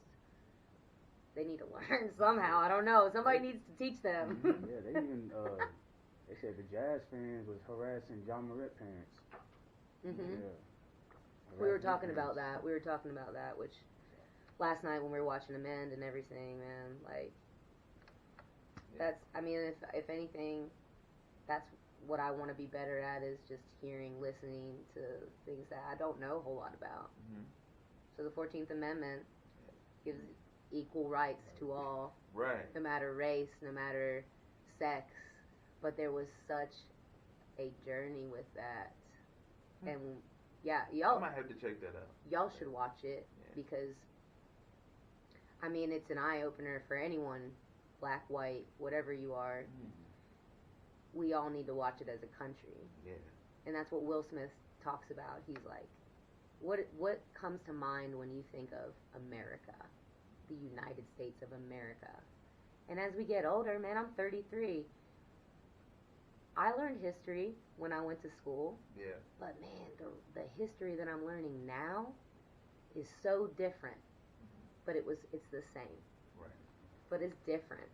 they need to learn somehow. I don't know. Somebody needs to teach them. Yeah, they even, they said the Jazz fans was harassing John Morant parents. We were talking about that. Which last night when we were watching Amend and everything, man, like, that's, I mean, if anything, that's what I want to be better at, is just listening to things that I don't know a whole lot about. Mm-hmm. So the 14th Amendment gives equal rights to all, right? No matter race, no matter sex. But there was such a journey with that, and yeah, y'all. I might have to check that out. Y'all should watch it because, I mean, it's an eye opener for anyone, black, white, whatever you are. Mm-hmm. We all need to watch it as a country. Yeah. And that's what Will Smith talks about. He's like, what comes to mind when you think of America, the United States of America? And as we get older, man, I'm 33. I learned history when I went to school. Yeah. But man, the history that I'm learning now is so different. Mm-hmm. But it's the same. Right. But it's different.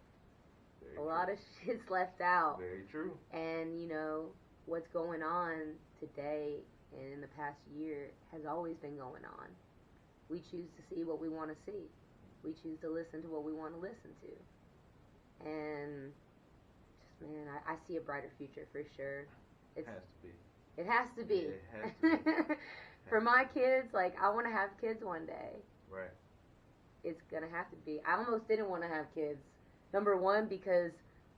Very true. Lot of shit's left out. Very true. And you know, what's going on today and in the past year has always been going on. We choose to see what we want to see. We choose to listen to what we want to listen to. And just, man, I see a brighter future for sure. It has to be. It has to be. Yeah, it has to be. For my kids, like, I want to have kids one day. Right. It's going to have to be. I almost didn't want to have kids. Number one, because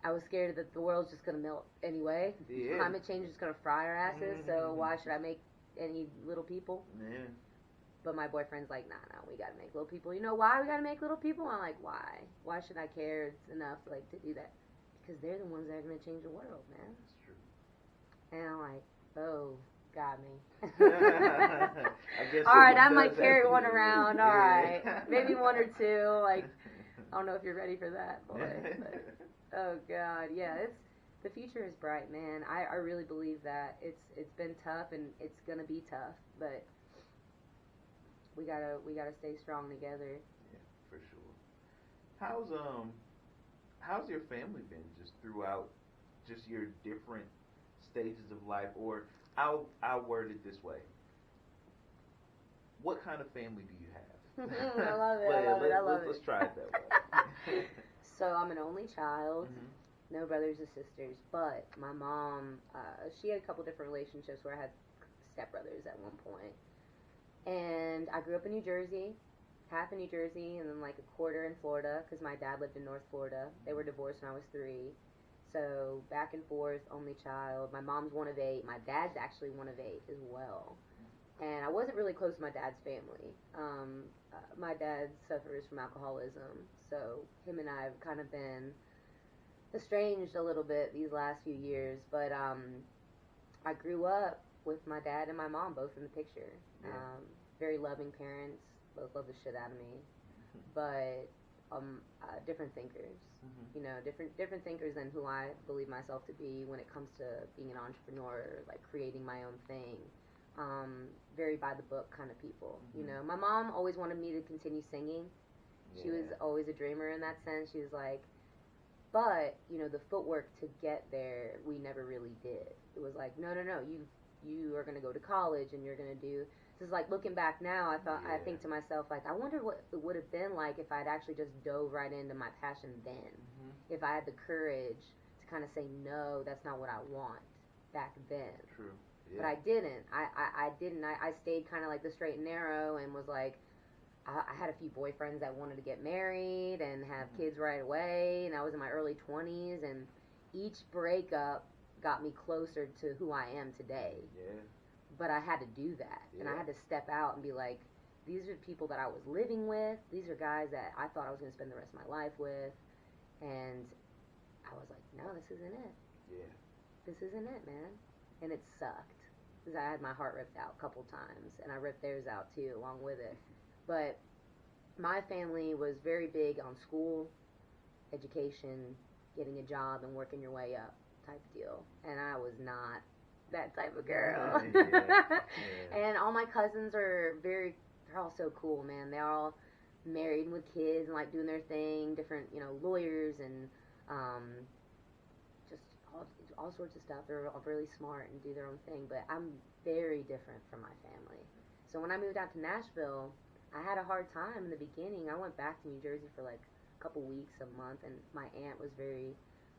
I was scared that the world's just going to melt anyway. Yeah. Climate change is going to fry our asses, so why should I make any little people? Yeah. But my boyfriend's like, nah, we got to make little people. You know why we got to make little people? I'm like, why? Why should I care enough, like, to do that? Because they're the ones that are going to change the world, man. That's true. And I'm like, oh, got me. I guess all right, I might carry one around. All right, maybe one or two. Like, I don't know if you're ready for that, boy. But, oh God, yeah, the future is bright, man. I really believe that. It's been tough and it's gonna be tough, but we gotta stay strong together. Yeah, for sure. How's your family been just throughout just your different stages of life? Or I'll word it this way. What kind of family do you have? I love it. I love it. Let's try it that way. So I'm an only child. Mm-hmm. No brothers or sisters. But my mom, she had a couple different relationships where I had stepbrothers at one point. And I grew up in New Jersey, half in New Jersey, and then like a quarter in Florida, because my dad lived in North Florida. They were divorced when I was 3. So back and forth, only child. My mom's one of 8. My dad's actually one of 8 as well. And I wasn't really close to my dad's family. My dad suffers from alcoholism, so him and I have kind of been estranged a little bit these last few years. But I grew up with my dad and my mom both in the picture. Yeah. Very loving parents, both love the shit out of me, but different thinkers. Mm-hmm. You know, different thinkers than who I believe myself to be when it comes to being an entrepreneur, like creating my own thing. Very by the book kind of people. Mm-hmm. You know, my mom always wanted me to continue singing. Yeah. She was always a dreamer in that sense. She was like, but you know, the footwork to get there, we never really did. It was like, no, you are going to go to college and you're going to do. This is like looking back now. I think to myself, like, I wonder what it would have been like if I'd actually just dove right into my passion then. Mm-hmm. If I had the courage to kind of say, no, that's not what I want back then. True. Yeah. But I didn't. I didn't. I stayed kind of like the straight and narrow and was like, I had a few boyfriends that wanted to get married and have kids right away, and I was in my early 20s, and each breakup got me closer to who I am today. Yeah. But I had to do that, and I had to step out and be like, these are the people that I was living with. These are guys that I thought I was going to spend the rest of my life with, and I was like, no, this isn't it. Yeah. This isn't it, man. And it sucked, because I had my heart ripped out a couple times, and I ripped theirs out too, along with it. But my family was very big on school, education, getting a job, and working your way up type deal. And I was not that type of girl. And all my cousins they're all so cool, man. They're all married and with kids and like doing their thing, different, you know, lawyers and just all sorts of stuff. They're all really smart and do their own thing. But I'm very different from my family. So when I moved out to Nashville, I had a hard time in the beginning. I went back to New Jersey for like a couple weeks, a month, and my aunt was very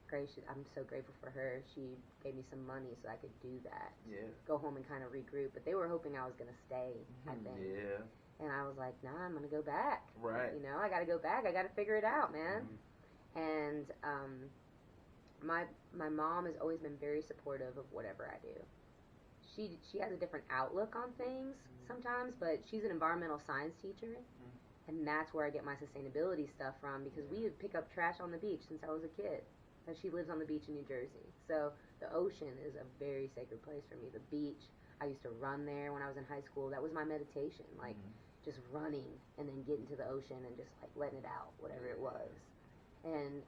gracious. I'm so grateful for her. She gave me some money so I could do that. Yeah. Go home and kind of regroup. But they were hoping I was going to stay, I think. Yeah. And I was like, nah, I'm going to go back. Right. You know, I got to go back. I got to figure it out, man. And my mom has always been very supportive of whatever I do. She has a different outlook on things sometimes, but she's an environmental science teacher, and that's where I get my sustainability stuff from, because we would pick up trash on the beach since I was a kid. And she lives on the beach in New Jersey. So the ocean is a very sacred place for me. The beach, I used to run there when I was in high school. That was my meditation, like just running and then getting to the ocean and just like letting it out, whatever it was. And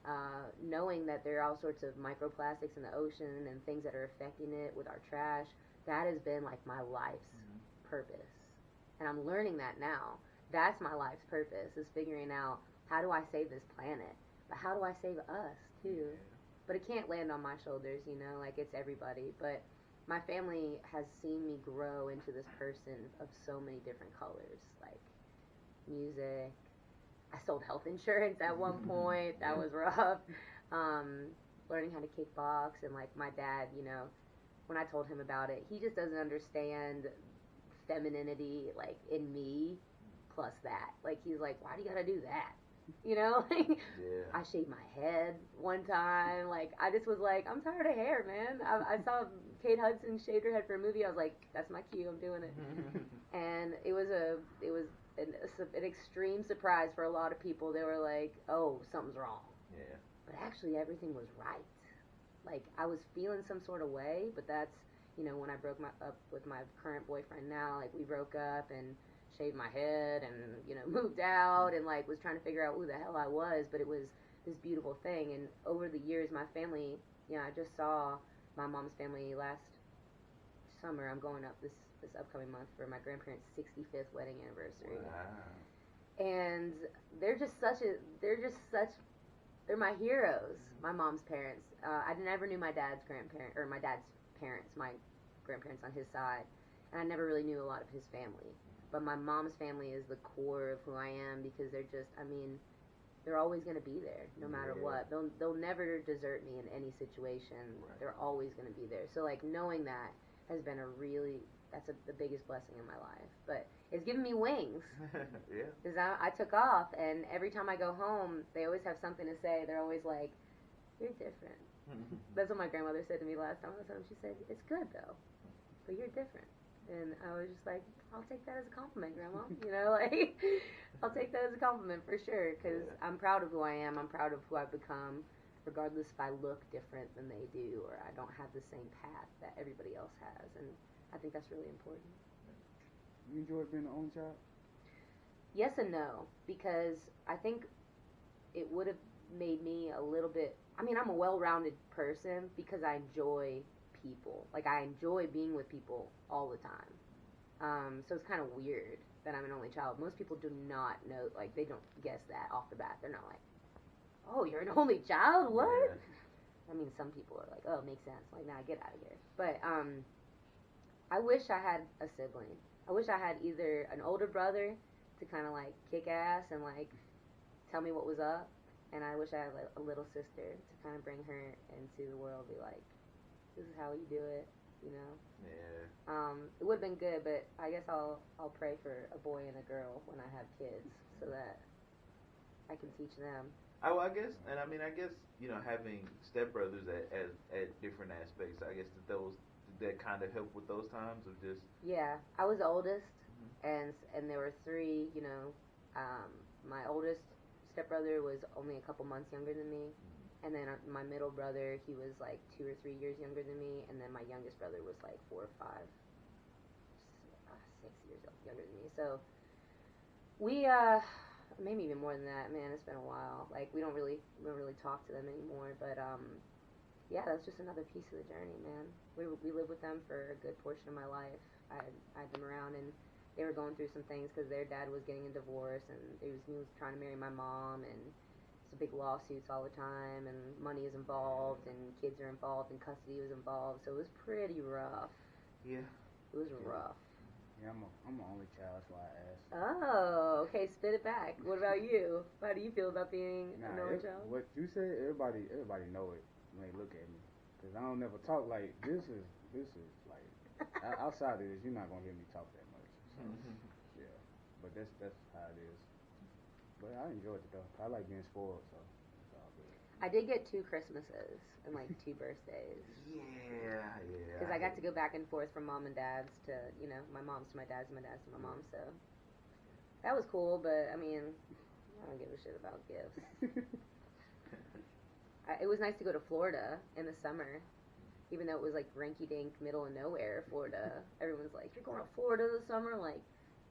knowing that there are all sorts of microplastics in the ocean and things that are affecting it with our trash, that has been like my life's purpose. And I'm learning that now. That's my life's purpose, is figuring out, how do I save this planet? But how do I save us, too? But it can't land on my shoulders, you know, like it's everybody. But my family has seen me grow into this person of so many different colors, like music. I sold health insurance at one point. That was rough. Learning how to kickbox, and like my dad, you know, when I told him about it, he just doesn't understand femininity, like in me, plus that. Like he's like, why do you gotta do that? You know, like I shaved my head one time. Like I just was like, I'm tired of hair, man. I saw Kate Hudson shaved her head for a movie. I was like, that's my cue. I'm doing it. And it was an extreme surprise for a lot of people. They were like, oh, something's wrong. Yeah. But actually, everything was right. Like I was feeling some sort of way, but that's, you know, when I broke up with my current boyfriend now, like we broke up and shaved my head and, you know, moved out and like was trying to figure out who the hell I was, but it was this beautiful thing. And over the years, my family, you know, I just saw my mom's family last summer. I'm going up this upcoming month for my grandparents' 65th wedding anniversary. Wow. And they're my heroes, my mom's parents. I never knew my dad's parents, my grandparents on his side, and I never really knew a lot of his family. But my mom's family is the core of who I am, because they're just, I mean, they're always going to be there, no matter what. They'll never desert me in any situation. Right. They're always going to be there. So, like, knowing that has been that's the biggest blessing in my life. But it's given me wings. Yeah. Because I took off, and every time I go home, they always have something to say. They're always like, you're different. That's what my grandmother said to me last time I was home. She said, it's good, though, but you're different. And I was just like, I'll take that as a compliment, Grandma. You know, like, I'll take that as a compliment for sure, because I'm proud of who I am. I'm proud of who I've become, regardless if I look different than they do or I don't have the same path that everybody else has. And I think that's really important. You enjoy being an only child? Yes and no, because I think it would have made me a little bit, I mean, I'm a well-rounded person because I enjoy people. Like, I enjoy being with people all the time. So it's kind of weird that I'm an only child. Most people do not know, like, they don't guess that off the bat. They're not like, oh, you're an only child? What? Yeah. I mean, some people are like, oh, it makes sense. Like, nah, get out of here. But I wish I had a sibling. I wish I had either an older brother to kind of, like, kick ass and, like, tell me what was up. And I wish I had, like, a little sister to kind of bring her into the world, be like, this is how you do it, you know? Yeah. It would have been good, but I guess I'll pray for a boy and a girl when I have kids so that I can teach them. I guess, and I mean, you know, having stepbrothers at different aspects, I guess that kind of help with those times of just. Yeah, I was the oldest, and there were three, you know, my oldest stepbrother was only a couple months younger than me. And then my middle brother, he was like 2 or 3 years younger than me. And then my youngest brother was like 4 or 5, 6 years younger than me. So we, maybe even more than that. Man, it's been a while. Like we don't really talk to them anymore. But yeah, that's just another piece of the journey, man. We lived with them for a good portion of my life. I had them around, and they were going through some things because their dad was getting a divorce, and he was trying to marry my mom, and big lawsuits all the time, and money is involved, and kids are involved, and custody was involved, so it was pretty rough. Yeah. It was rough. Yeah, I'm an only child. That's why I asked. Oh, okay. Spit it back. What about you? How do you feel about being an only child? What you said, everybody know it when they look at me. Cause I don't never talk like this. Is like outside of this, you're not gonna hear me talk that much. So, yeah, but that's how it is. But I enjoyed it though. I like being spoiled, so it's all good. I did get 2 Christmases and like 2 birthdays. Yeah. Because I got to go back and forth from mom and dad's to, you know, my mom's to my dad's and my dad's to my mom's. So that was cool, but I mean, I don't give a shit about gifts. It was nice to go to Florida in the summer, even though it was like rinky-dink, middle of nowhere, Florida. Everyone's like, "You're going to Florida this summer?" I'm like,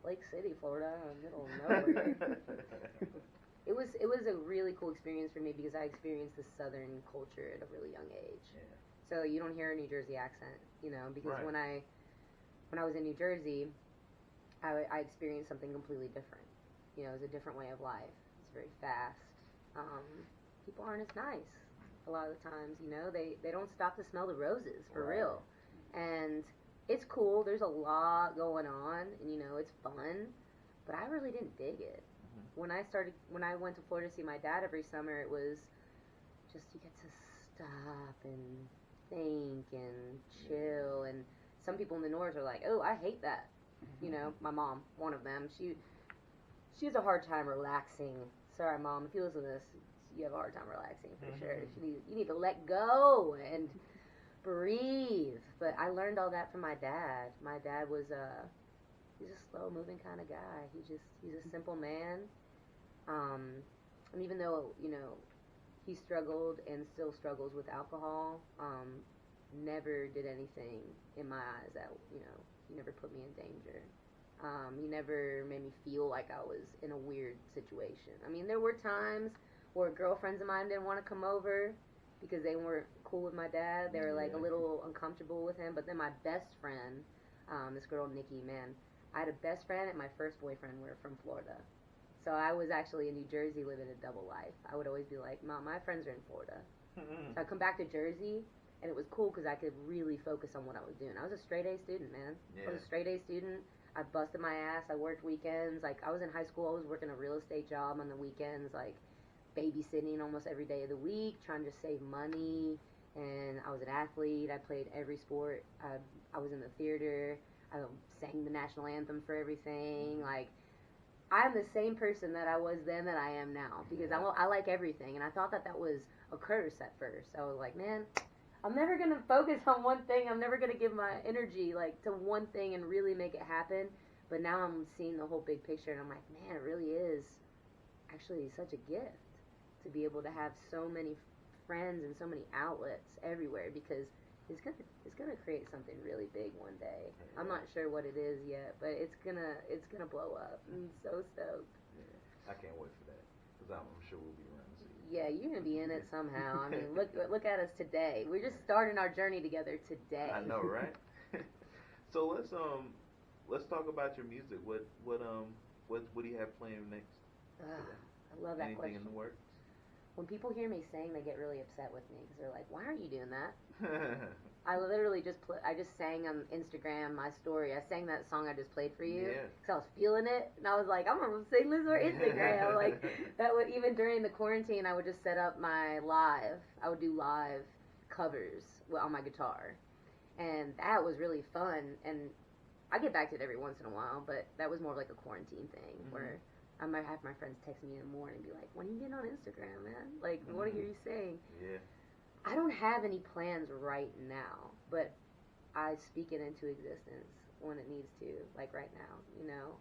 Lake City, Florida, middle of nowhere. It was a really cool experience for me because I experienced the Southern culture at a really young age. Yeah. So you don't hear a New Jersey accent, you know, because Right. when I was in New Jersey, I experienced something completely different. You know, it was a different way of life. It's very fast. People aren't as nice a lot of the times, you know. They don't stop to smell the roses, for Right. real. And it's cool. There's a lot going on, and, you know, it's fun. But I really didn't dig it. When I went to Florida to see my dad every summer, it was just you get to stop and think and chill. And some people in the north are like, "Oh, I hate that." You know, my mom, one of them, she has a hard time relaxing. Sorry, Mom, if you listen to this, you have a hard time relaxing for sure. You need to let go and breathe. But I learned all that from my dad. My dad was he's a slow moving kind of guy. He's a simple man. And even though, you know, he struggled and still struggles with alcohol, never did anything in my eyes that, you know, he never put me in danger. He never made me feel like I was in a weird situation. I mean, there were times where girlfriends of mine didn't want to come over because they weren't cool with my dad. They were like a little uncomfortable with him. But then my best friend, this girl Nikki, man, I had a best friend and my first boyfriend were from Florida. So I was actually in New Jersey living a double life. I would always be like, "Mom, my friends are in Florida." So I'd come back to Jersey, and it was cool because I could really focus on what I was doing. I was a straight A student, man. Yeah. I was a straight A student. I busted my ass. I worked weekends. Like, I was in high school. I was working a real estate job on the weekends, like babysitting almost every day of the week, trying to save money. And I was an athlete. I played every sport. I was in the theater. I sang the national anthem for everything. Like, I'm the same person that I was then that I am now because I like everything. And I thought that was a curse at first. I was like, man, I'm never going to focus on one thing. I'm never going to give my energy like to one thing and really make it happen. But now I'm seeing the whole big picture and I'm like, man, it really is actually such a gift to be able to have so many friends and so many outlets everywhere because it's gonna create something really big one day. I'm not sure what it is yet, but it's gonna blow up. I'm so stoked. Yeah, I can't wait for that because I'm sure we'll be around to see it. Yeah, you're gonna be in it somehow. I mean, look at us today. We're just starting our journey together today. I know, right? So let's talk about your music. What do you have planned next? I love that Anything question. in the works? When people hear me sing, they get really upset with me because they're like, "Why aren't you doing that?" I literally I just sang on Instagram my story. I sang that song I just played for you because I was feeling it, and I was like, "I'm gonna sing this on Instagram." Like that would even during the quarantine, I would just set up my live. I would do live covers on my guitar, and that was really fun. And I get back to it every once in a while, but that was more of like a quarantine thing where I might have my friends text me in the morning and be like, "When are you getting on Instagram, man? Like, I want to hear you sing." Yeah. I don't have any plans right now, but I speak it into existence when it needs to, like right now, you know.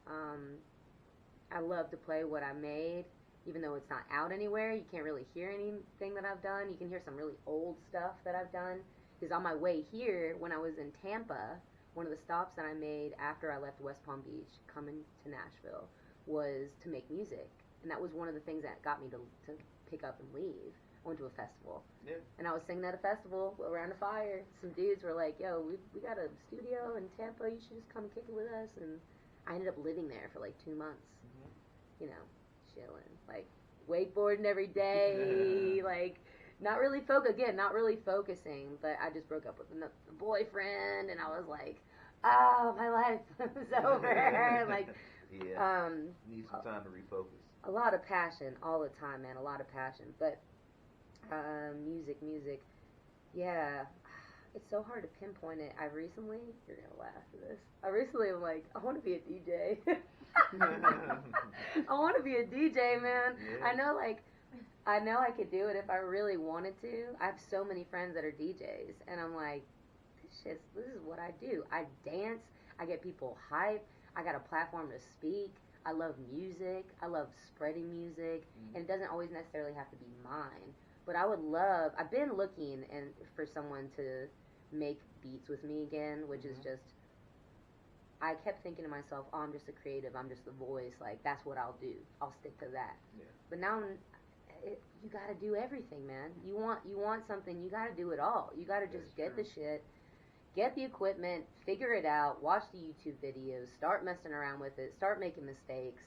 I love to play what I made, even though it's not out anywhere. You can't really hear anything that I've done. You can hear some really old stuff that I've done. Because on my way here, when I was in Tampa, one of the stops that I made after I left West Palm Beach, coming to Nashville, was to make music. And that was one of the things that got me to pick up and leave. I went to a festival. Yeah. And I was singing at a festival around a fire. Some dudes were like, "Yo, we got a studio in Tampa. You should just come kick it with us." And I ended up living there for like 2 months. You know, chilling. Like, wakeboarding every day. Like, not really focusing. But I just broke up with a boyfriend. And I was like, oh, my life is over. Like, yeah, need some time to refocus. A lot of passion all the time, man. A lot of passion. But music. Yeah, it's so hard to pinpoint it. You're gonna laugh at this. I recently am like, I want to be a DJ. I want to be a DJ, man. Yeah. I know I could do it if I really wanted to. I have so many friends that are DJs, and I'm like, this is what I do. I dance. I get people hyped. I got a platform to speak. I love music. I love spreading music, and it doesn't always necessarily have to be mine. But I've been looking for someone to make beats with me again, which is just, I kept thinking to myself, oh, I'm just a creative, I'm just the voice, like, that's what I'll do. I'll stick to that. Yeah. But now, you gotta do everything, man. You want something, you gotta do it all. You gotta just get the shit, get the equipment, figure it out, watch the YouTube videos, start messing around with it, start making mistakes,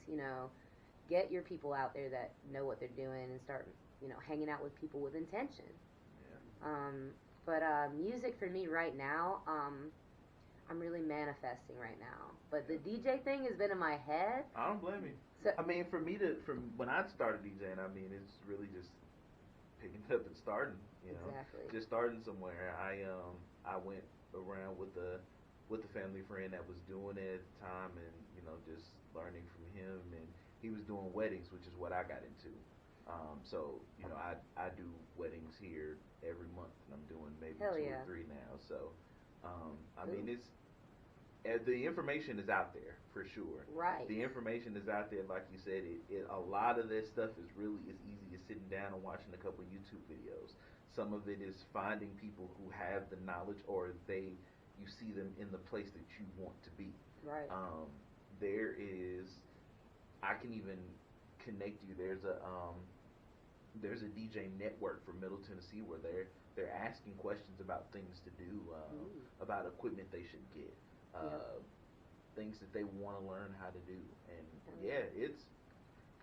get your people out there that know what they're doing and start hanging out with people with intention. Yeah. But music for me right now, I'm really manifesting right now. But the DJ thing has been in my head. I don't blame you. So, I mean, from when I started DJing, I mean, it's really just picking it up and starting. Exactly. Just starting somewhere. I went around with a family friend that was doing it at the time, and just learning from him, and he was doing weddings, which is what I got into. So I do weddings here every month, and I'm doing maybe Hell 2 yeah. or 3 now. So I mean, it's the information is out there for sure. Right. The information is out there, like you said. A lot of this stuff is really as easy as sitting down and watching a couple YouTube videos. Some of it is finding people who have the knowledge, or you see them in the place that you want to be. Right. I can even connect you. There's a DJ network for Middle Tennessee where they're asking questions about things to do, about equipment they should get, things that they want to learn how to do, and it's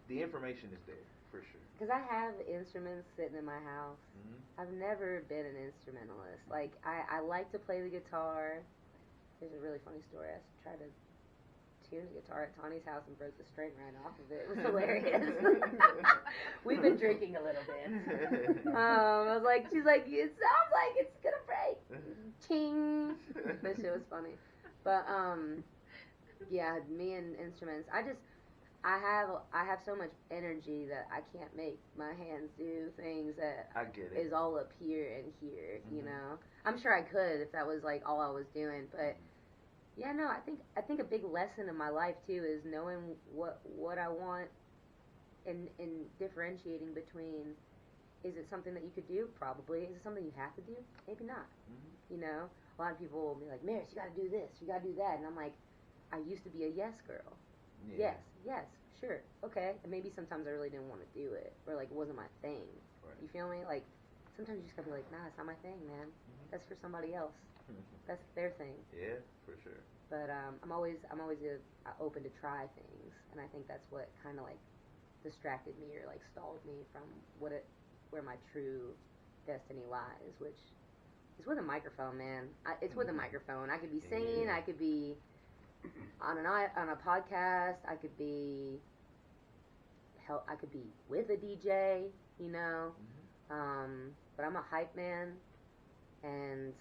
the information is there for sure. Because I have instruments sitting in my house. I've never been an instrumentalist. Like, I like to play the guitar. There's a really funny story. I tried to tune the guitar at Tawny's house and broke the string right off of it. It was hilarious. We've been drinking a little bit. She's like, it sounds like it's gonna break. Ching. That shit was funny. But yeah, me and instruments. I have so much energy that I can't make my hands do things that I get it. is all up here and here. I'm sure I could if that was like all I was doing, but. Yeah, no, I think a big lesson in my life too is knowing what I want and differentiating between, is it something that you could do? Probably. Is it something you have to do? Maybe not. A lot of people will be like, Maris, you gotta do this, you gotta do that, and I'm like, I used to be a yes girl. Yeah. Yes, sure, okay, and maybe sometimes I really didn't want to do it, or like it wasn't my thing. Right. You feel me? Like sometimes you just gotta be like, nah, it's not my thing, man. That's for somebody else. That's their thing. Yeah, for sure. But I'm always open to try things, and I think that's what kind of like distracted me or like stalled me from where my true destiny lies, which is with a microphone, man. It's with a microphone. I could be singing. I could be on a podcast. I could be with a DJ. But I'm a hype man, and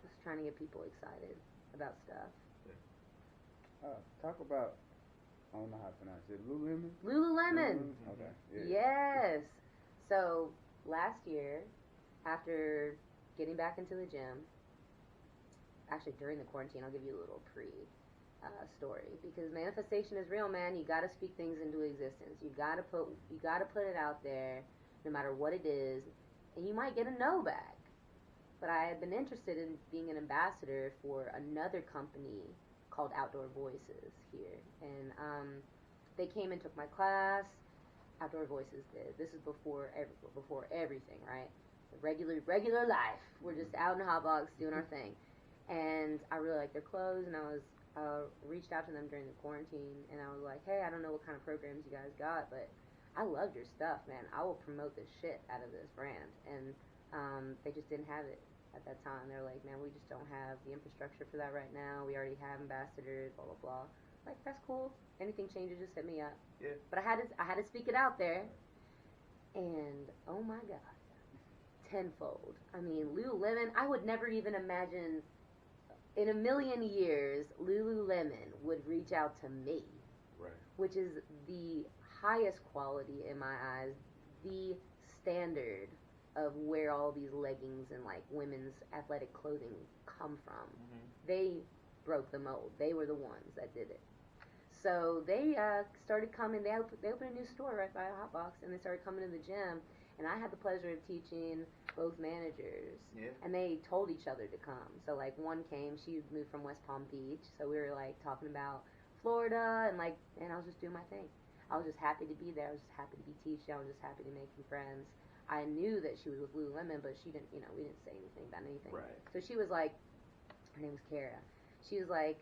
just trying to get people excited about stuff. Talk about, I don't know how to pronounce it, Lululemon? Lululemon. Okay. Yeah. Yes. So last year, after getting back into the gym, actually during the quarantine, I'll give you a little story, because manifestation is real, man. You got to speak things into existence. You got to put it out there, no matter what it is, and you might get a no back. But I had been interested in being an ambassador for another company called Outdoor Voices here. And they came and took my class. Outdoor Voices did. This is before everything, right? Regular life. We're just out in the hot box doing our thing. And I really liked their clothes, and I reached out to them during the quarantine, and I was like, hey, I don't know what kind of programs you guys got, but I loved your stuff, man. I will promote the shit out of this brand. And they just didn't have it at that time. They're like, man, we just don't have the infrastructure for that right now. We already have ambassadors, blah, blah, blah. Like, that's cool. Anything changes, just hit me up. Yeah. But I had to speak it out there. And, oh my God, tenfold. I mean, Lululemon, I would never even imagine in a million years Lululemon would reach out to me. Right. Which is the highest quality in my eyes, the standard of where all these leggings and like women's athletic clothing come from. Mm-hmm. They broke the mold. They were the ones that did it. So they started coming. They opened a new store right by Hotbox, and they started coming to the gym. And I had the pleasure of teaching both managers. Yeah. And they told each other to come. So like one came, she moved from West Palm Beach. So we were like talking about Florida, and like, and I was just doing my thing. I was just happy to be there. I was just happy to be teaching. I was just happy to make some friends. I knew that she was with Lululemon, but she didn't, we didn't say anything about anything. Right. So she was like, her name was Kara. She was like,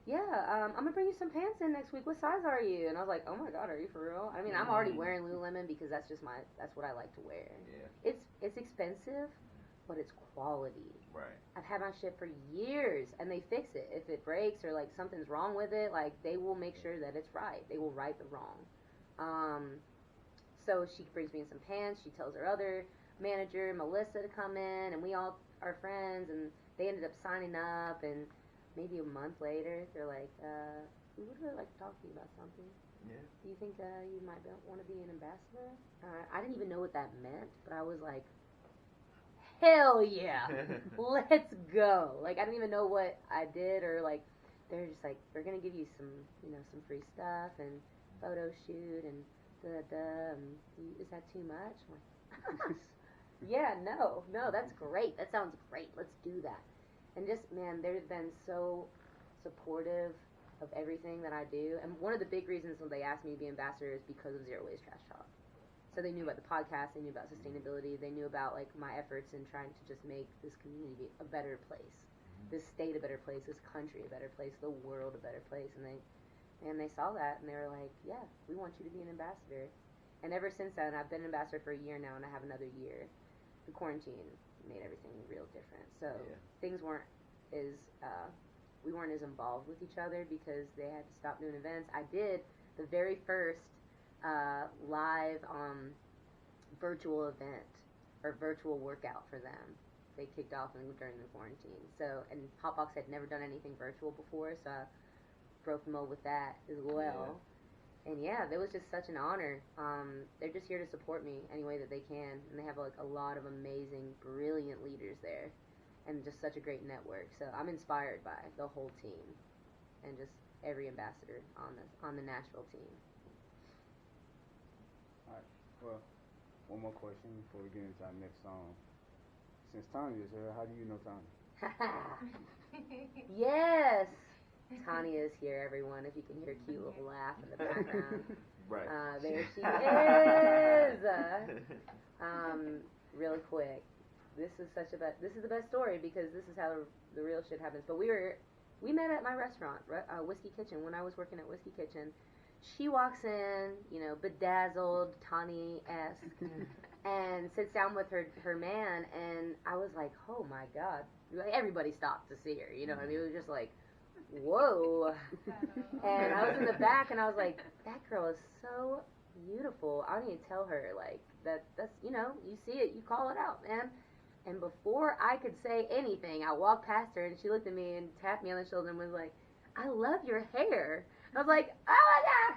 yeah, I'm gonna bring you some pants in next week. What size are you? And I was like, oh my God, are you for real? I mean, I'm already wearing Lululemon because that's what I like to wear. Yeah. It's expensive, but it's quality. Right. I've had my shit for years, and they fix it. If it breaks or like something's wrong with it, like they will make sure that it's right. They will right the wrong. So she brings me in some pants. She tells her other manager, Melissa, to come in, and we all are friends, and they ended up signing up, and maybe a month later, they're like, we would really like to talk to you about something. Yeah. Do you think you might want to be an ambassador? I didn't even know what that meant, but I was like, hell yeah, let's go. Like, I didn't even know what I did, or like, they're just like, we're going to give you some, some free stuff, and photo shoot, and da-da-da, is that too much? I'm like, yeah, no, that's great. That sounds great. Let's do that. And just, man, they've been so supportive of everything that I do. And one of the big reasons when they asked me to be ambassador is because of Zero Waste Trash Talk. So they knew about the podcast, they knew about sustainability, they knew about like my efforts in trying to just make this community a better place, this state a better place, this country a better place, the world a better place. And they saw that, and they were like, yeah, we want you to be an ambassador. And ever since then, I've been an ambassador for a year now, and I have another year. The quarantine made everything real different. So things weren't we weren't as involved with each other because they had to stop doing events. I did the very first live virtual event or virtual workout for them. They kicked off during the quarantine. So, and Hotbox had never done anything virtual before, so I broke the mold with that as well. And yeah, that was just such an honor. They're just here to support me any way that they can, and they have like a lot of amazing, brilliant leaders there, and just such a great network. So I'm inspired by the whole team, and just every ambassador on the Nashville team. All right. Well, one more question before we get into our next song. Since Tanya is here, how do you know Tanya? Yes. Tanya is here, everyone. If you can hear a cute little laugh in the background. Right. There she is. Really quick. This is the best story because this is how the real shit happens. But we met at my restaurant, Whiskey Kitchen, when I was working at Whiskey Kitchen. She walks in, bedazzled, Tawny-esque, and sits down with her man, and I was like, oh my God. Everybody stopped to see her, what I mean? It was just like, whoa. And I was in the back, and I was like, that girl is so beautiful. I don't even tell her, like, that's, you see it, you call it out, man. And before I could say anything, I walked past her, and she looked at me and tapped me on the shoulder and was like, I love your hair. I was like, oh my God.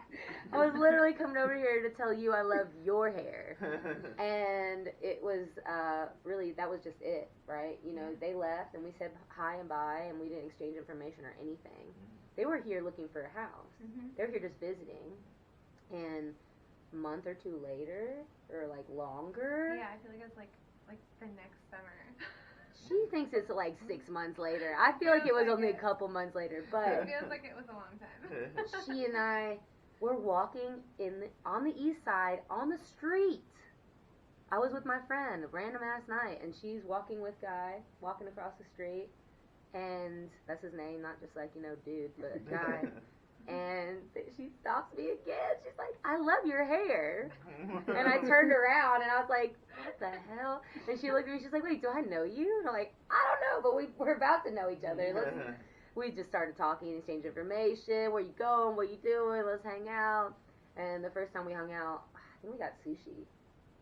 I was literally coming over here to tell you I love your hair. And it was really, that was just it, right? They left, and we said hi and bye, and we didn't exchange information or anything. They were here looking for a house. They were here just visiting. And a month or two later, or like longer. Yeah, I feel like it was like the next summer. She thinks it's like 6 months later. I feel like it was only a couple months later, but it feels like it was a long time. She and I were walking on the east side on the street. I was with my friend, a random ass night, and she's walking with Guy, walking across the street, and that's his name, not just like, dude, but Guy. And she stops me again. She's like, I love your hair. And I turned around, and I was like, what the hell? And she looked at me, she's like, wait, do I know you? And I'm like, I don't know, but we're about to know each other. We just started talking, exchange information, where you going, what you doing, let's hang out. And the first time we hung out, I think we got sushi.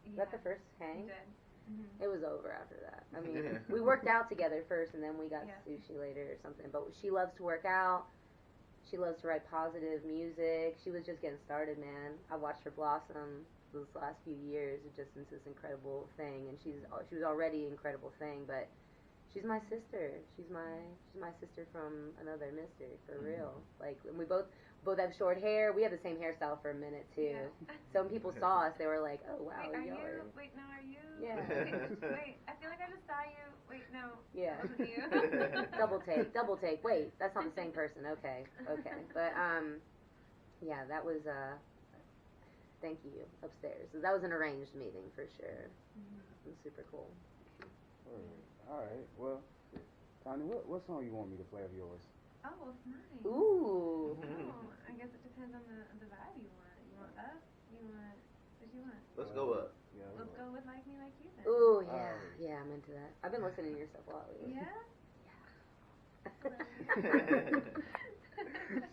Was that the first hang? We did. Mm-hmm. It was over after that. I mean, we worked out together first, and then we got sushi later or something. But she loves to work out. She loves to write positive music. She was just getting started, man. I watched her blossom those last few years just into this incredible thing. And she was already an incredible thing, but she's my sister. She's my sister from another mister, for real. Like, and we both have short hair. We had the same hairstyle for a minute too. Yeah. So when people saw us, they were like, "Oh wow, wait, are y'all you? are." Wait, no, are you? Yeah. Wait, I feel like I just saw you. Wait, no. Yeah. That wasn't you. double take. Wait, that's not the same person. Okay. But yeah, that was thank you upstairs. So that was an arranged meeting for sure. It was super cool. All right. Well, Tony, what song you want me to play of yours? Oh, well, it's mine. Ooh. Oh, I guess it depends on the vibe you want. You want up? You want what you want? Let's go up. Yeah. Let's go with Like Me Like You then. Ooh, yeah, I'm into that. I've been listening to your stuff a lot lately. Yeah?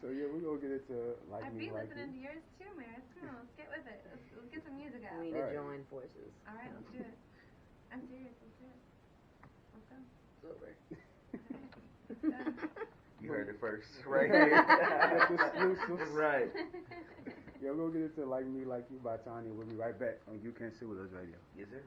So yeah, we're gonna get into Like I'd Me be Like listening You. to yours too, Maris. Come on, let's get with it. Let's get some music out. We need to Alright. join forces. Alright, let's do it. I'm serious, let's do it. Let's go. It's over. You heard it first, right here. Exclusive. Right. Yeah, we're gonna get into Like Me Like You by Tanya. We'll be right back on You Can't Sit With Us Radio. Yes, sir.